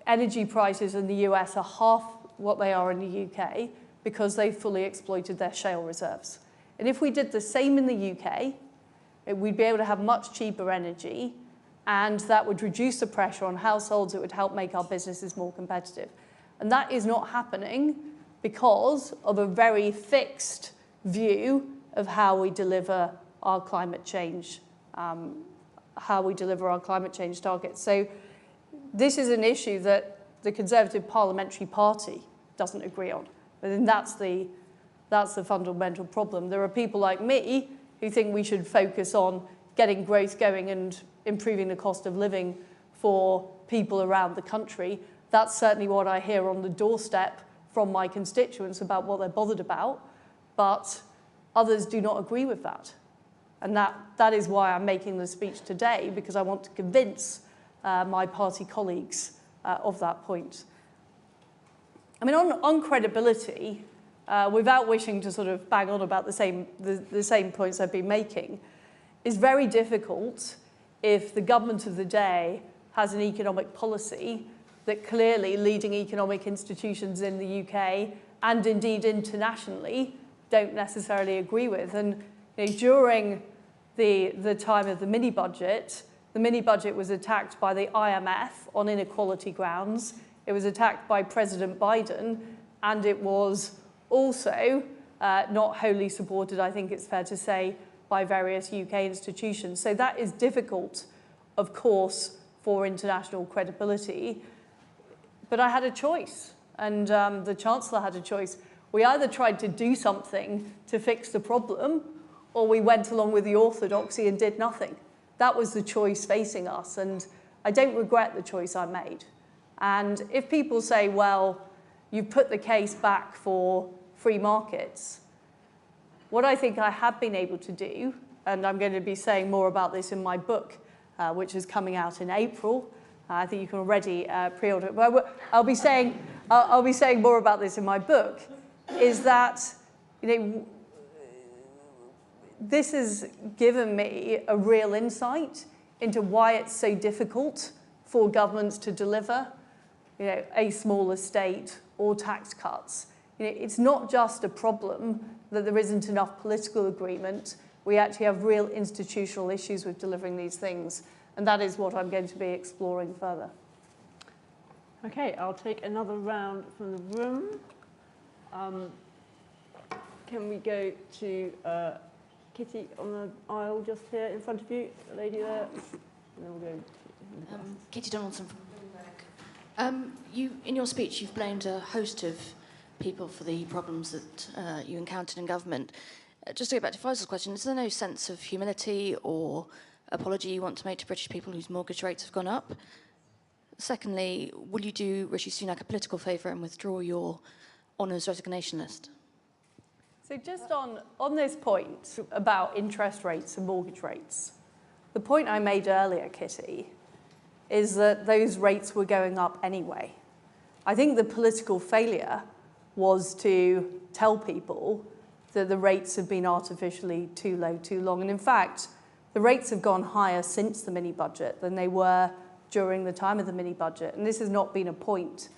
energy prices in the US are half what they are in the UK because they've fully exploited their shale reserves. And if we did the same in the UK, we'd be able to have much cheaper energy, and that would reduce the pressure on households. It would help make our businesses more competitive. And that is not happening because of a very fixed view of how we deliver our climate change, targets. So this is an issue that the Conservative Parliamentary Party doesn't agree on. And that's the fundamental problem. There are people like me who think we should focus on getting growth going and improving the cost of living for people around the country. That's certainly what I hear on the doorstep from my constituents about what they're bothered about, but others do not agree with that. And that is why I'm making the speech today, because I want to convince my party colleagues of that point. I mean, on credibility, without wishing to sort of bang on about the same points I've been making, is very difficult if the government of the day has an economic policy that clearly leading economic institutions in the UK and indeed internationally don't necessarily agree with. And during the time of the mini-budget was attacked by the IMF on inequality grounds. It was attacked by President Biden, and it was also not wholly supported, I think it's fair to say, by various UK institutions. So that is difficult, of course, for international credibility. But I had a choice, and the Chancellor had a choice. We either tried to do something to fix the problem, or we went along with the orthodoxy and did nothing. That was the choice facing us, and I don't regret the choice I made. And if people say, well, you put the case back for free markets, what I think I have been able to do, and I'm going to be saying more about this in my book, which is coming out in April. I think you can already pre-order it, but I'll be saying more about this in my book, is that this has given me a real insight into why it's so difficult for governments to deliver a smaller state or tax cuts. It's not just a problem that there isn't enough political agreement. We actually have real institutional issues with delivering these things, and that is what I'm going to be exploring further. Okay, I'll take another round from the room. Can we go to Kitty on the aisle just here in front of you, the lady there? And then we'll go to Kitty Donaldson from Bloomberg. In your speech, you've blamed a host of people for the problems that you encountered in government. Just to go back to Faisal's question, is there no sense of humility or apology you want to make to British people whose mortgage rates have gone up? Secondly, will you do Rishi Sunak a political favour and withdraw your honours resignation list? So just on this point about interest rates and mortgage rates, the point I made earlier, Kitty, is that those rates were going up anyway. I think the political failure was to tell people that the rates have been artificially too low too long. And in fact, the rates have gone higher since the mini-budget than they were during the time of the mini-budget. And this has not been a point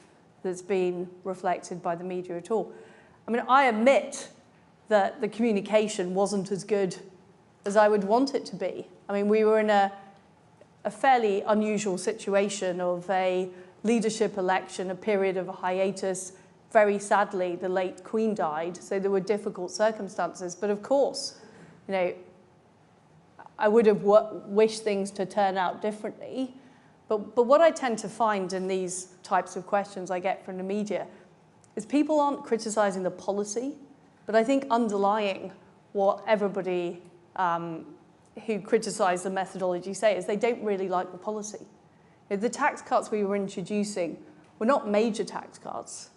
that's been reflected by the media at all. I mean, I admit that the communication wasn't as good as I would want it to be. I mean, we were in a fairly unusual situation of a leadership election, a period of a hiatus. Very sadly, the late Queen died, so there were difficult circumstances. But of course, you know, I would have wished things to turn out differently. But what I tend to find in these types of questions I get from the media is people aren't criticising the policy, but I think underlying what everybody who criticise the methodology say is they don't really like the policy. You know, the tax cuts we were introducing were not major tax cuts.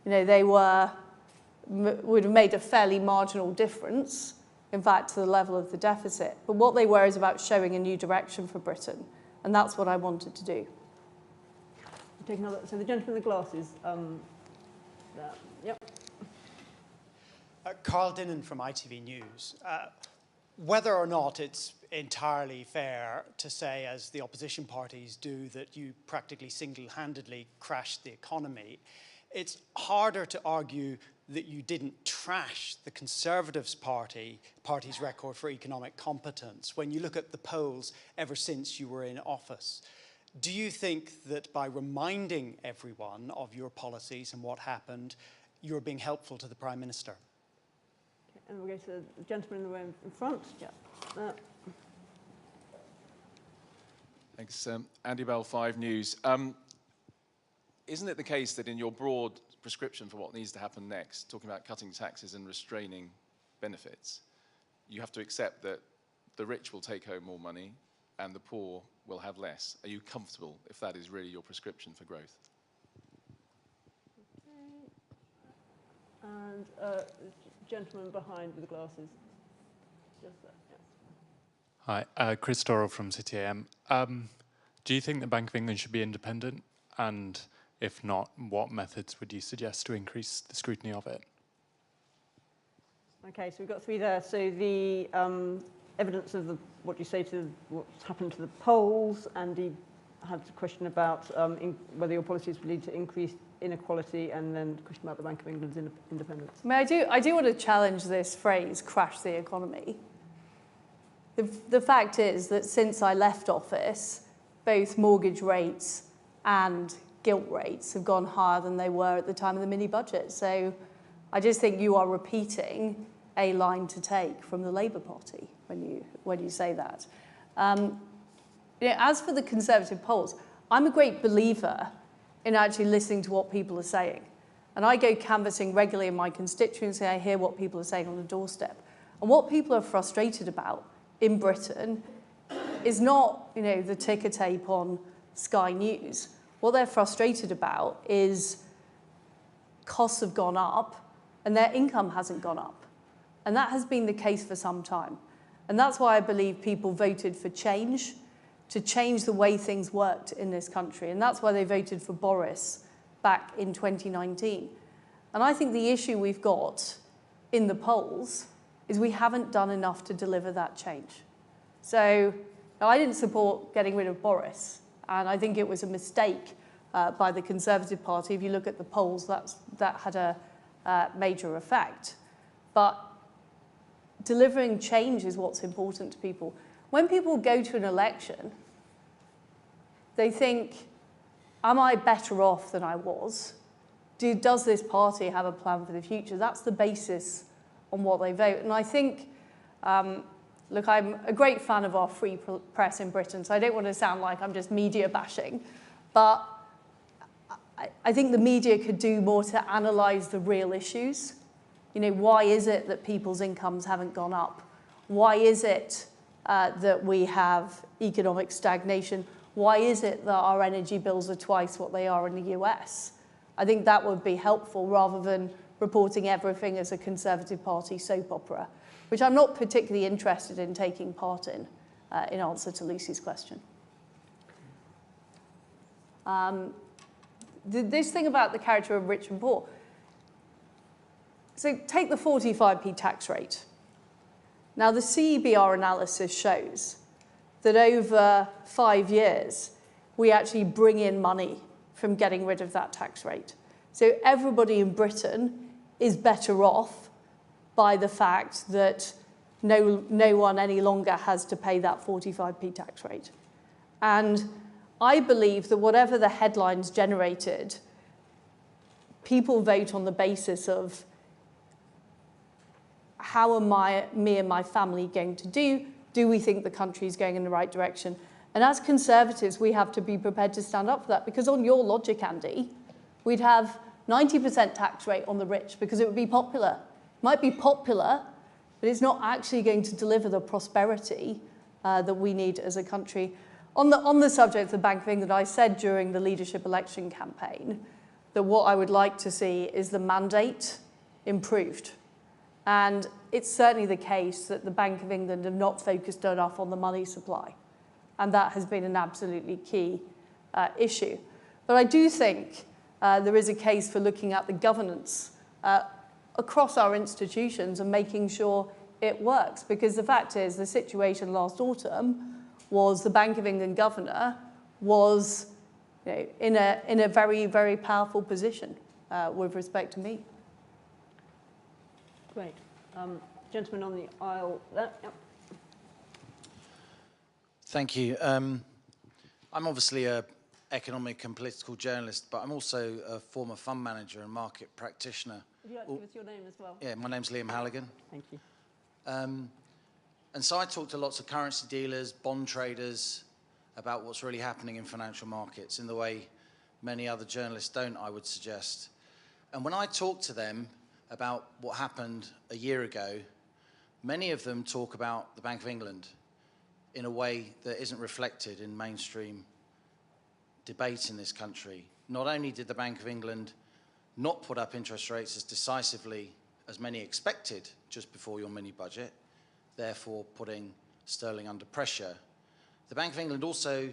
You know, they would have made a fairly marginal difference, in fact, to the level of the deficit. But what they were is about showing a new direction for Britain, and that's what I wanted to do. take another. So the gentleman with the glasses. Yep. Carl Dinnan from ITV News. Whether or not it's entirely fair to say, as the opposition parties do, that you practically single-handedly crashed the economy, it's harder to argue that you didn't trash the Conservative Party's record for economic competence when you look at the polls ever since you were in office. Do you think that by reminding everyone of your policies and what happened, you're being helpful to the Prime Minister? Okay, and we'll go to the gentleman in the room in front. Yeah. Thanks. Andy Bell, 5 News. Isn't it the case that in your broad prescription for what needs to happen next, talking about cutting taxes and restraining benefits, you have to accept that the rich will take home more money and the poor will have less? Are you comfortable if that is really your prescription for growth? Okay. And the gentleman behind with the glasses. Just there, yeah. Hi, Chris Dorrell from City AM. Do you think the Bank of England should be independent? And if not, what methods would you suggest to increase the scrutiny of it? Okay, so we've got 3 there. So the evidence of what you say to what's happened to the polls, and he had a question about whether your policies would lead to increased inequality, and then a question about the Bank of England's independence. I mean, I do want to challenge this phrase, crash the economy. The fact is that since I left office, both mortgage rates and gilt rates have gone higher than they were at the time of the mini-budget. So I just think you are repeating a line to take from the Labour Party when you say that. As for the Conservative polls, I'm a great believer in actually listening to what people are saying. And I go canvassing regularly in my constituency. I hear what people are saying on the doorstep. And what people are frustrated about in Britain is not, the ticker tape on Sky News. What they're frustrated about is costs have gone up and their income hasn't gone up. And that has been the case for some time. And that's why I believe people voted for change, to change the way things worked in this country. And that's why they voted for Boris back in 2019. And I think the issue we've got in the polls is we haven't done enough to deliver that change. So I didn't support getting rid of Boris. And I think it was a mistake by the Conservative Party. If you look at the polls, that had a major effect. But delivering change is what's important to people. When people go to an election, they think, am I better off than I was? Does this party have a plan for the future? That's the basis on what they vote. And I think, look, I'm a great fan of our free press in Britain, so I don't want to sound like I'm just media bashing, but I think the media could do more to analyse the real issues. You know, why is it that people's incomes haven't gone up? Why is it that we have economic stagnation? Why is it that our energy bills are twice what they are in the US? I think that would be helpful rather than reporting everything as a Conservative Party soap opera, which I'm not particularly interested in taking part in answer to Lucy's question. This thing about the character of rich and poor. So take the 45p tax rate. Now the CEBR analysis shows that over 5 years, we actually bring in money from getting rid of that tax rate. So everybody in Britain is better off by the fact that no one any longer has to pay that 45p tax rate. And I believe that whatever the headlines generated, people vote on the basis of how am me and my family going to do? Do we think the country is going in the right direction? And as Conservatives, we have to be prepared to stand up for that, because on your logic, Andy, we'd have 90% tax rate on the rich because it would be popular. It might be popular, but it's not actually going to deliver the prosperity that we need as a country. On the subject of the Bank of England, I said during the leadership election campaign that what I would like to see is the mandate improved. And it's certainly the case that the Bank of England have not focused enough on the money supply. And that has been an absolutely key issue. But I do think there is a case for looking at the governance across our institutions and making sure it works. Because the fact is, the situation last autumn was the Bank of England governor was in a very, very powerful position with respect to me. Great. Gentleman on the aisle there. Yep. Thank you. I'm obviously an economic and political journalist, but I'm also a former fund manager and market practitioner. Would you like to give us your name as well? Yeah, my name's Liam Halligan. Thank you. And so I talk to lots of currency dealers, bond traders, about what's really happening in financial markets in the way many other journalists don't, I would suggest. And when I talk to them about what happened a year ago, many of them talk about the Bank of England in a way that isn't reflected in mainstream debate in this country. Not only did the Bank of England not put up interest rates as decisively as many expected just before your mini-budget, therefore putting sterling under pressure, the Bank of England also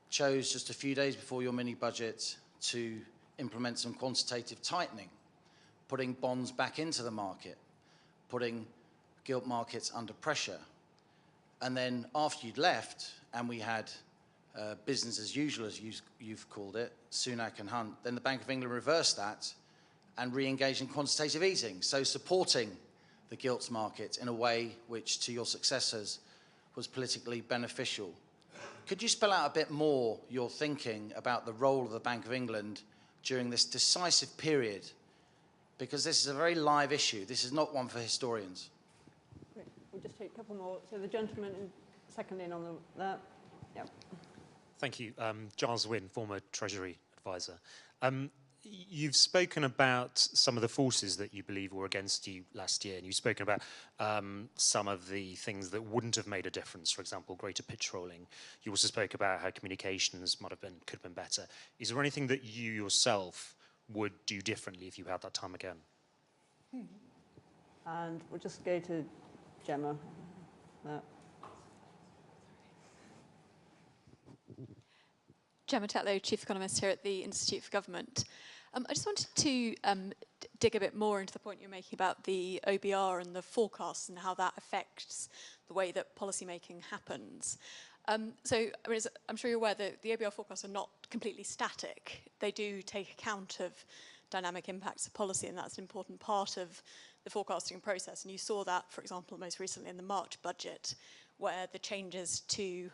chose just a few days before your mini-budget to implement some quantitative tightening, putting bonds back into the market, putting gilt markets under pressure. And then after you'd left, and we had business as usual, as you've called it, Sunak and Hunt, then the Bank of England reversed that and re-engaged in quantitative easing, so supporting the gilts market in a way which, to your successors, was politically beneficial. Could you spell out a bit more your thinking about the role of the Bank of England during this decisive period? Because this is a very live issue. This is not one for historians. Great. We'll just take a couple more. So the gentleman second in on that. Yep. Thank you. Giles Wynne, former Treasury advisor. You've spoken about some of the forces that you believe were against you last year, and you've spoken about some of the things that wouldn't have made a difference, for example, greater pitch rolling. You also spoke about how communications could have been better. Is there anything that you yourself would do differently if you had that time again? And we'll just go to Gemma. Gemma Tetlow, Chief Economist here at the Institute for Government. I just wanted to dig a bit more into the point you're making about the OBR and the forecasts and how that affects the way that policymaking happens. So, I mean, I'm sure you're aware that the OBR forecasts are not completely static. They do take account of dynamic impacts of policy, and that's an important part of the forecasting process. And you saw that, for example, most recently in the March budget, where the changes to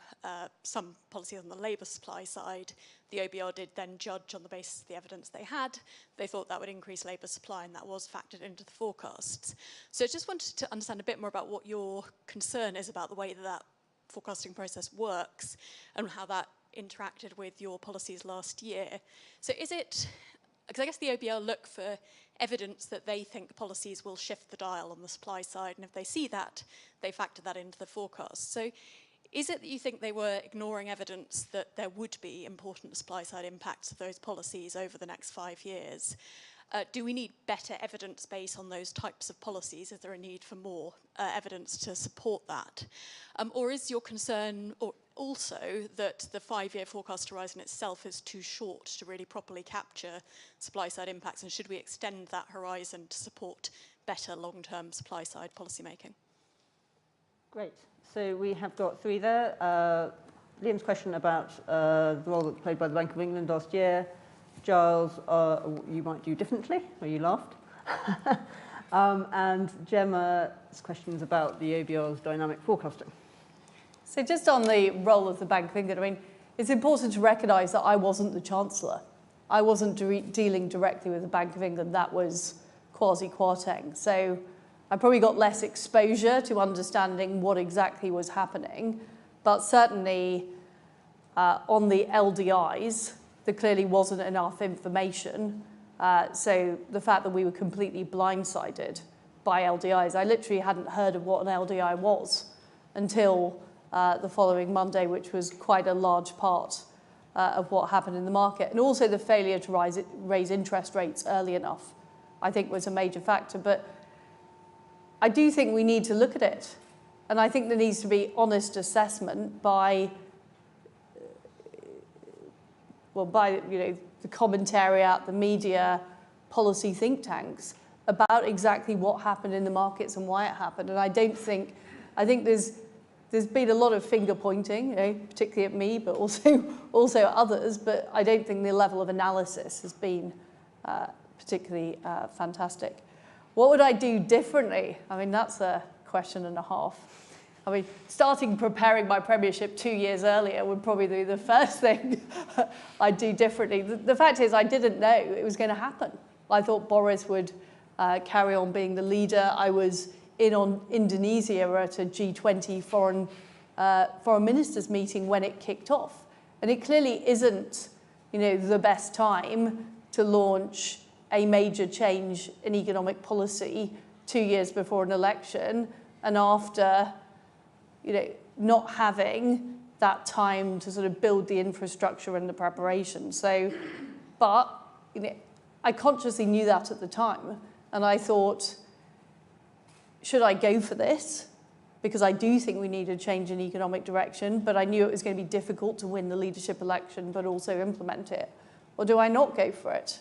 some policies on the labour supply side, the OBR did then judge on the basis of the evidence they had. They thought that would increase labour supply, and that was factored into the forecasts. So I just wanted to understand a bit more about what your concern is about the way that that forecasting process works and how that interacted with your policies last year. So is it, because I guess the OBR look for evidence that they think policies will shift the dial on the supply side, and if they see that, they factor that into the forecast. So is it that you think they were ignoring evidence that there would be important supply side impacts of those policies over the next 5 years? Do we need better evidence base on those types of policies? Is there a need for more evidence to support that? Or is your concern also that the 5-year forecast horizon itself is too short to really properly capture supply side impacts, and should we extend that horizon to support better long-term supply side policy making? Great. So we have got 3 there. Liam's question about the role that played by the Bank of England last year. Giles, you might do differently, or you laughed. And Gemma's questions about the OBR's dynamic forecasting. So just on the role of the Bank of England, I mean, it's important to recognise that I wasn't the Chancellor. I wasn't dealing directly with the Bank of England. That was Kwasi Kwarteng. So I probably got less exposure to understanding what exactly was happening. But certainly on the LDIs, there clearly wasn't enough information. So the fact that we were completely blindsided by LDIs, I literally hadn't heard of what an LDI was until the following Monday, which was quite a large part of what happened in the market. And also the failure to raise interest rates early enough, I think, was a major factor. But I do think we need to look at it. And I think there needs to be honest assessment by the commentariat, the media, policy think tanks about exactly what happened in the markets and why it happened. And I think there's been a lot of finger pointing, particularly at me, but also others. But I don't think the level of analysis has been particularly fantastic. What would I do differently? I mean, that's a question and a half. I mean, preparing my premiership 2 years earlier would probably be the first thing I'd do differently. The fact is, I didn't know it was going to happen. I thought Boris would carry on being the leader. I was on Indonesia at a G20 foreign ministers meeting when it kicked off. And it clearly isn't, the best time to launch a major change in economic policy 2 years before an election and after not having that time to sort of build the infrastructure and the preparation. So, but I consciously knew that at the time, and I thought, should I go for this? Because I do think we need a change in economic direction, but I knew it was going to be difficult to win the leadership election, but also implement it. Or do I not go for it?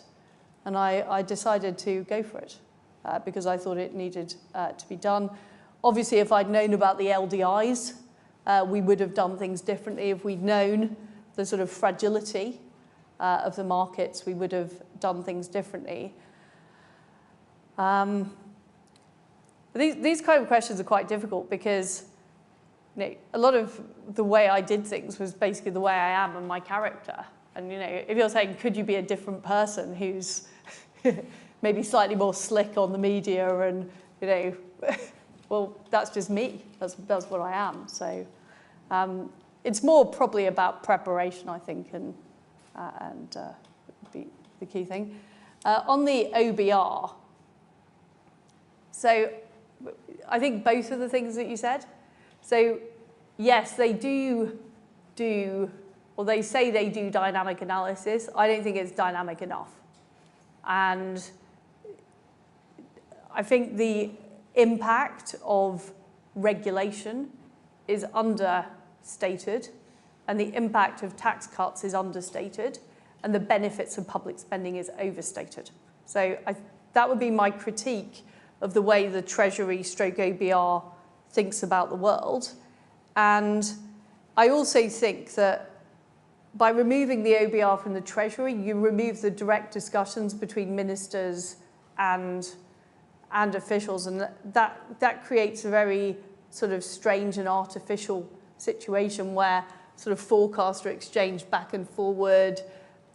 And I decided to go for it because I thought it needed to be done. Obviously, if I'd known about the LDIs, we would have done things differently. If we'd known the sort of fragility of the markets, we would have done things differently. These kind of questions are quite difficult because a lot of the way I did things was basically the way I am and my character. And if you're saying, could you be a different person who's maybe slightly more slick on the media and, well, that's just me. That's what I am. So it's more probably about preparation, I think, and be the key thing. On the OBR, so I think both of the things that you said. So yes, they do, or they say they do dynamic analysis. I don't think it's dynamic enough. And I think the impact of regulation is understated, and the impact of tax cuts is understated, and the benefits of public spending is overstated. So that would be my critique of the way the Treasury stroke OBR thinks about the world. And I also think that by removing the OBR from the Treasury, you remove the direct discussions between ministers and officials, and that creates a very sort of strange and artificial situation where sort of forecasts are exchanged back and forward.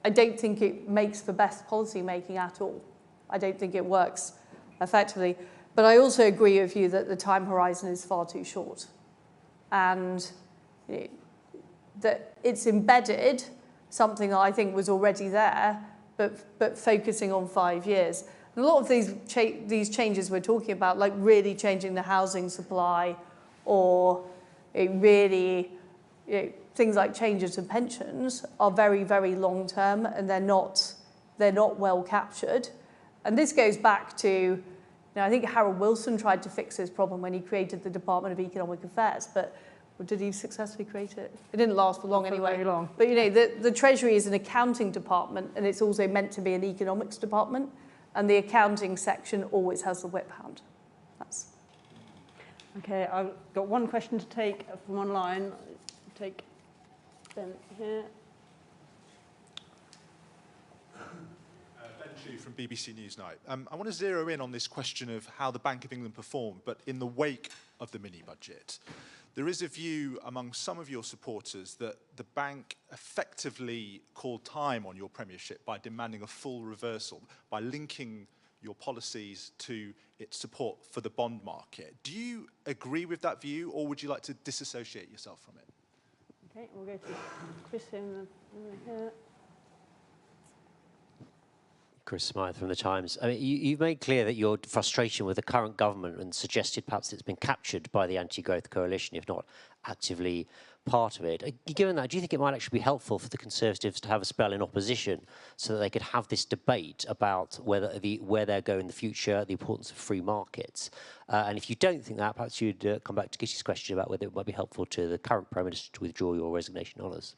I don't think it makes for best policy making at all. I don't think it works effectively. But I also agree with you that the time horizon is far too short. And that it's embedded something that I think was already there, but focusing on 5 years. And a lot of these changes we're talking about, like really changing the housing supply, or really things like changes to pensions, are very, very long term, and they're not well captured. And this goes back to, I think Harold Wilson tried to fix this problem when he created the Department of Economic Affairs, but did he successfully create it? It didn't last for long anyway. Very long. But the Treasury is an accounting department, and it's also meant to be an economics department, and the accounting section always has the whip hand. That's Okay, I've got one question to take from online. Take Ben here. Ben Chu from BBC Newsnight. I want to zero in on this question of how the Bank of England performed, but in the wake of the mini-budget. There is a view among some of your supporters that the bank effectively called time on your premiership by demanding a full reversal, by linking your policies to its support for the bond market. Do you agree with that view, or would you like to disassociate yourself from it? Okay, we'll go to Chris here. Chris Smythe from The Times. I mean, you've made clear that your frustration with the current government and suggested perhaps it's been captured by the anti-growth coalition, if not actively part of it. Given that, do you think it might actually be helpful for the Conservatives to have a spell in opposition so that they could have this debate about where they're going in the future, the importance of free markets? And if you don't think that, perhaps you'd come back to Kitty's question about whether it might be helpful to the current Prime Minister to withdraw your resignation honours.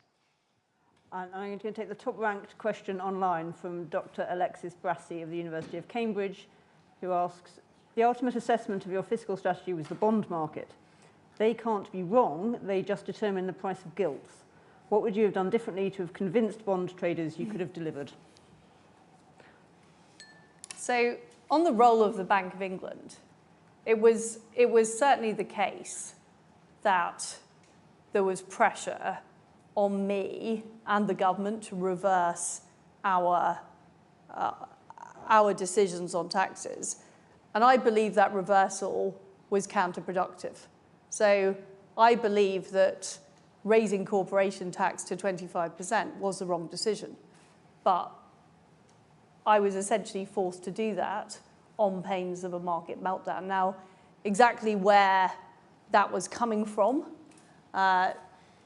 And I'm going to take the top-ranked question online from Dr. Alexis Brassey of the University of Cambridge, who asks, the ultimate assessment of your fiscal strategy was the bond market. They can't be wrong, they just determine the price of gilts. What would you have done differently to have convinced bond traders you could have delivered? So, on the role of the Bank of England, it was certainly the case that there was pressure on me and the government to reverse our decisions on taxes. And I believe that reversal was counterproductive. So I believe that raising corporation tax to 25% was the wrong decision. But I was essentially forced to do that on pains of a market meltdown. Now, exactly where that was coming from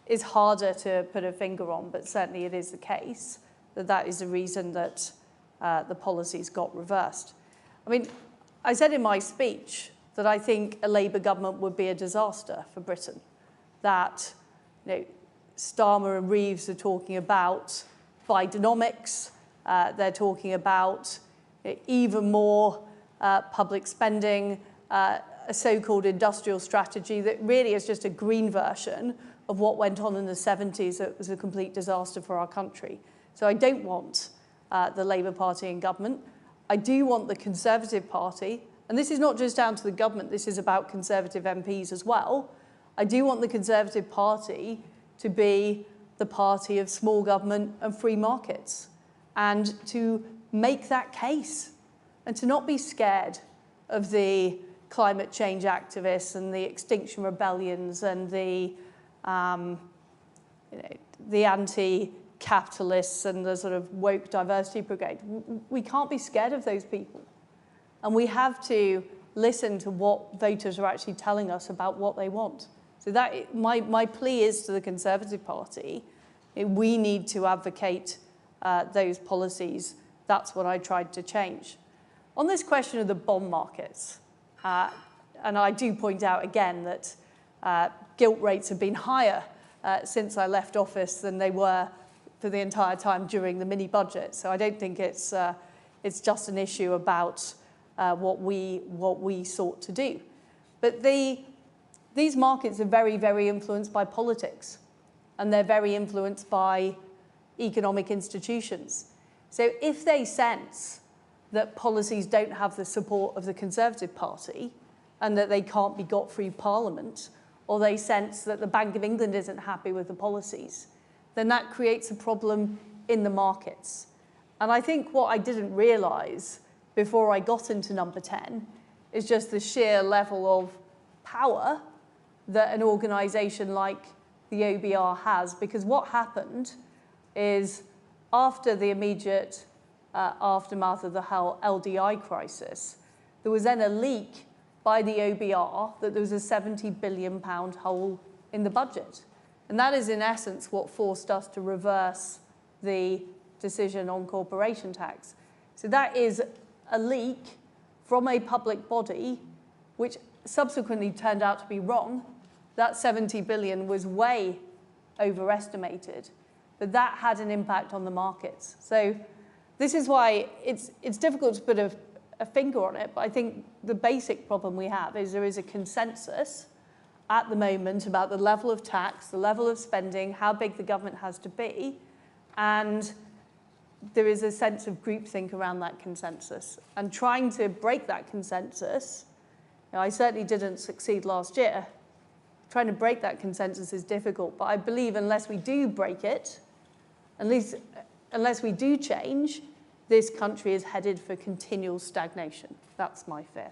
is harder to put a finger on, but certainly it is the case that is the reason that the policies got reversed. I mean, I said in my speech that I think a Labour government would be a disaster for Britain, that Starmer and Reeves are talking about Bidenomics, they're talking about even more public spending, a so-called industrial strategy that really is just a green version of what went on in the 70s. It was a complete disaster for our country. So I don't want the Labour Party in government. I do want the Conservative Party, and this is not just down to the government, this is about Conservative MPs as well. I do want the Conservative Party to be the party of small government and free markets, and to make that case, and to not be scared of the climate change activists and the Extinction Rebellions and the anti-capitalists and the sort of woke diversity brigade. We can't be scared of those people. And we have to listen to what voters are actually telling us about what they want. So that my plea is to the Conservative Party, we need to advocate those policies. That's what I tried to change. On this question of the bond markets, and I do point out again that gilt rates have been higher since I left office than they were for the entire time during the mini-budget. So I don't think it's just an issue about what we sought to do. But these markets are very, very influenced by politics, and they're very influenced by economic institutions. So if they sense that policies don't have the support of the Conservative Party and that they can't be got through Parliament, or they sense that the Bank of England isn't happy with the policies, then that creates a problem in the markets. And I think what I didn't realise before I got into number 10 is just the sheer level of power that an organisation like the OBR has. Because what happened is, after the immediate aftermath of the whole LDI crisis, there was then a leak by the OBR that there was a £70 billion hole in the budget. And that is, in essence, what forced us to reverse the decision on corporation tax. So that is a leak from a public body, which subsequently turned out to be wrong. That 70 billion was way overestimated, but that had an impact on the markets. So this is why it's difficult to put a finger on it, but I think the basic problem we have is there is a consensus at the moment about the level of tax, the level of spending, how big the government has to be, and there is a sense of groupthink around that consensus. And trying to break that consensus, I certainly didn't succeed last year. Trying to break that consensus is difficult, but I believe unless we do break it, unless we do change, this country is headed for continual stagnation. That's my fear.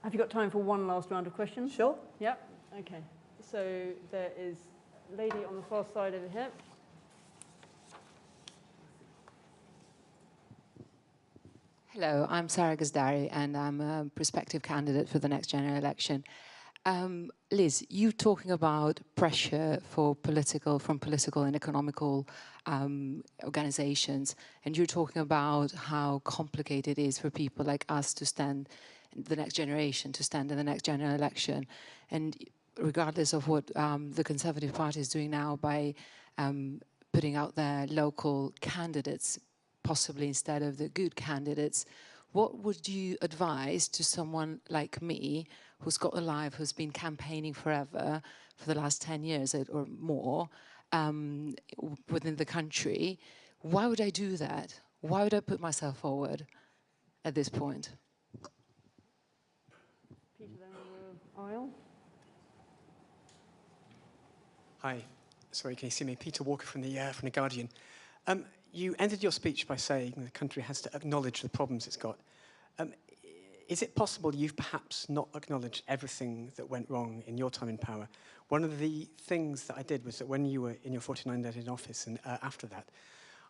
Have you got time for one last round of questions? Sure. Yep. Okay. So there is a lady on the far side over here. Hello, I'm Sarah Gazdari, and I'm a prospective candidate for the next general election. Liz, you talking about pressure from political and economical organizations, and you're talking about how complicated it is for people like us to stand the next generation, to stand in the next general election. And regardless of what the Conservative Party is doing now by putting out their local candidates, possibly instead of the good candidates, what would you advise to someone like me who's got a life, who's been campaigning forever for the last 10 years or more within the country? Why would I do that? Why would I put myself forward at this point? Peter, then on the aisle. Hi, sorry, can you see me? Peter Walker from the Guardian. You ended your speech by saying the country has to acknowledge the problems it's got. Is it possible you've perhaps not acknowledged everything that went wrong in your time in power? One of the things that I did was that when you were in your 49 days in office and after that,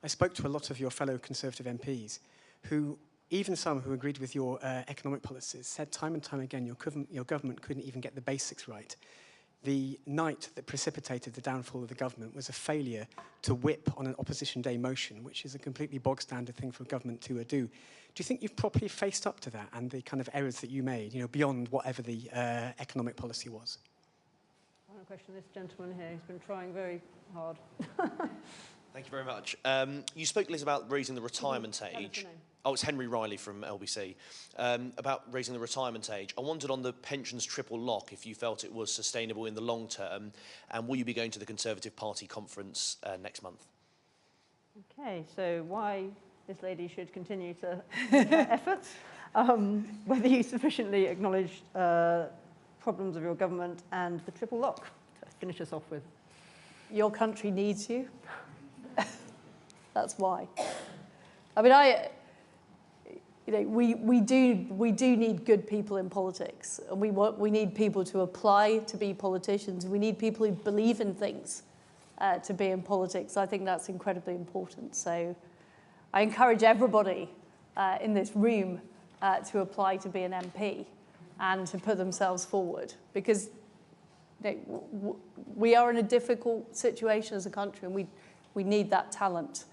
I spoke to a lot of your fellow Conservative MPs who, even some who agreed with your economic policies, said time and time again your government couldn't even get the basics right. The night that precipitated the downfall of the government was a failure to whip on an opposition day motion, which is a completely bog standard thing for a government to do. Do you think you've properly faced up to that and the kind of errors that you made, beyond whatever the economic policy was? Final question, this gentleman here who's been trying very hard. Thank you very much. You spoke, Liz, about raising the retirement age. Oh, it's Henry Riley from LBC. About raising the retirement age. I wondered on the pensions triple lock if you felt it was sustainable in the long term, and will you be going to the Conservative Party conference next month? Okay, so why this lady should continue to efforts, whether you sufficiently acknowledge problems of your government, and the triple lock to finish us off with. Your country needs you. That's why. I mean, we do need good people in politics, and we need people to apply to be politicians. We need people who believe in things to be in politics. I think that's incredibly important. So I encourage everybody in this room to apply to be an MP and to put themselves forward, because we are in a difficult situation as a country, and we need that talent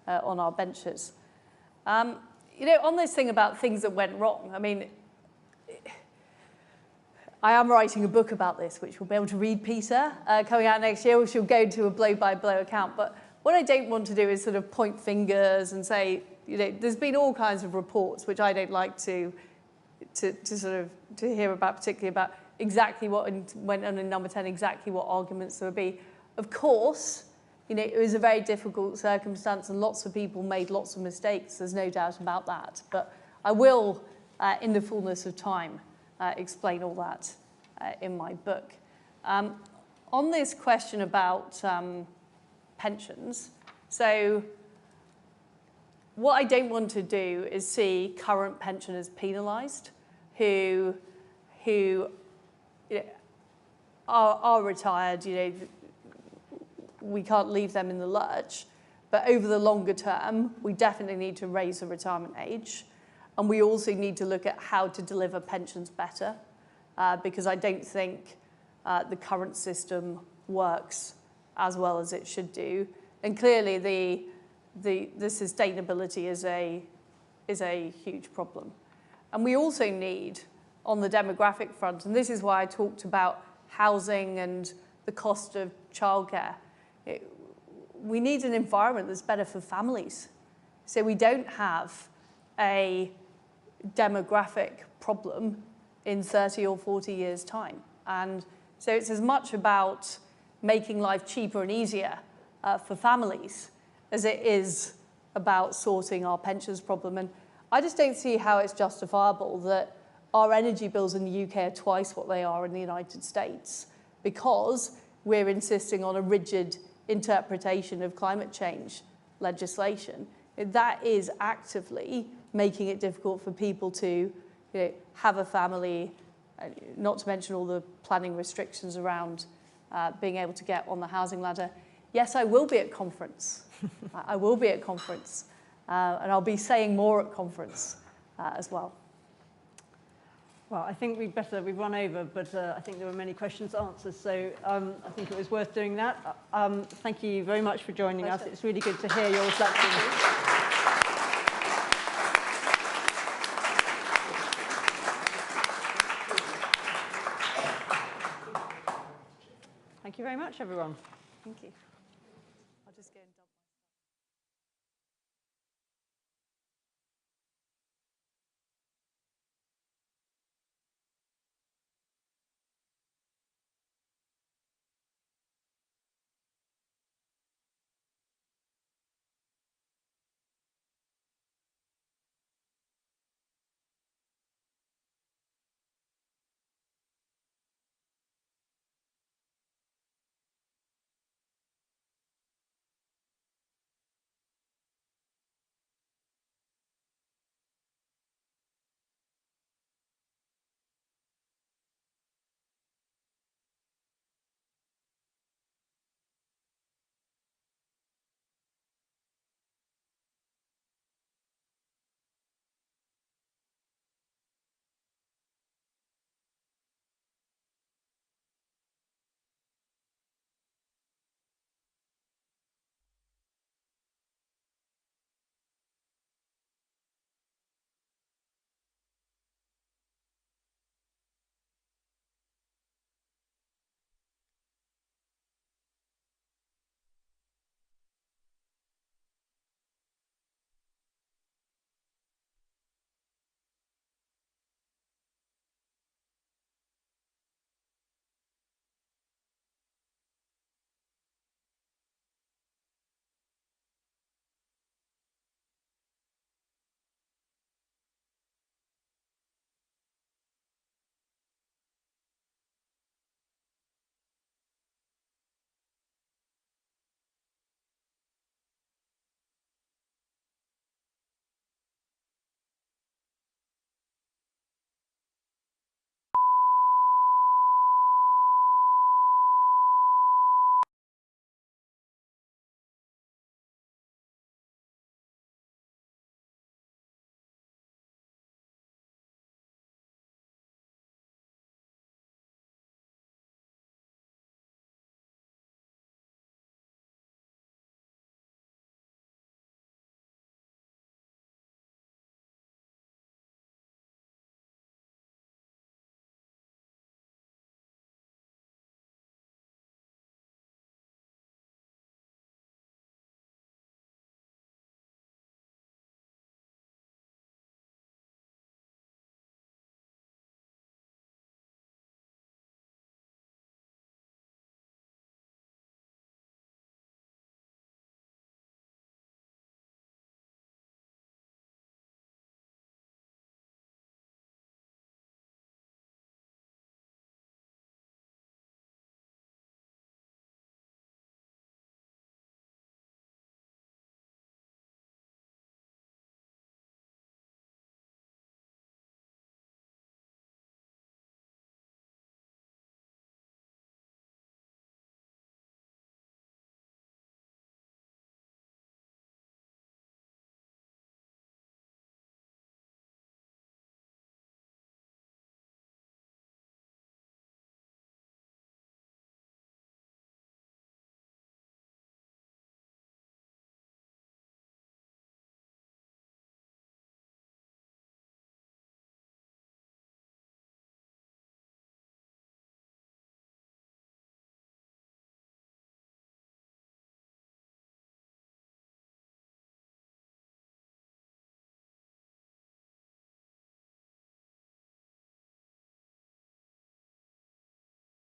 on our benches. On this thing about things that went wrong, I mean, I am writing a book about this, which we'll be able to read, Peter, coming out next year, which will go into a blow-by-blow account. But what I don't want to do is sort of point fingers and say, there's been all kinds of reports, which I don't like to hear about, particularly about exactly what went on in number 10, exactly what arguments there would be. Of course, you know, it was a very difficult circumstance and lots of people made lots of mistakes. There's no doubt about that. But I will, in the fullness of time, explain all that in my book. On this question about pensions, so what I don't want to do is see current pensioners penalised who you know, are retired. You know, we can't leave them in the lurch. But over the longer term, we definitely need to raise the retirement age. And we also need to look at how to deliver pensions better, because I don't think the current system works as well as it should do. And clearly the sustainability is a huge problem. And we also need, on the demographic front, and this is why I talked about housing and the cost of childcare, we need an environment that's better for families. So we don't have a demographic problem in 30 or 40 years' time. And so it's as much about making life cheaper and easier for families as it is about sorting our pensions problem. And I just don't see how it's justifiable that our energy bills in the UK are twice what they are in the United States because we're insisting on a rigid interpretation of climate change legislation. That is actively making it difficult for people to have a family, not to mention all the planning restrictions around being able to get on the housing ladder. Yes, I will be at conference. I will be at conference. And I'll be saying more at conference as well. Well, I think we've run over, but I think there were many questions answered, so I think it was worth doing that. Thank you very much for joining us. It's really good to hear your reflections. Thank you very much, everyone. Thank you. I'll just go and double.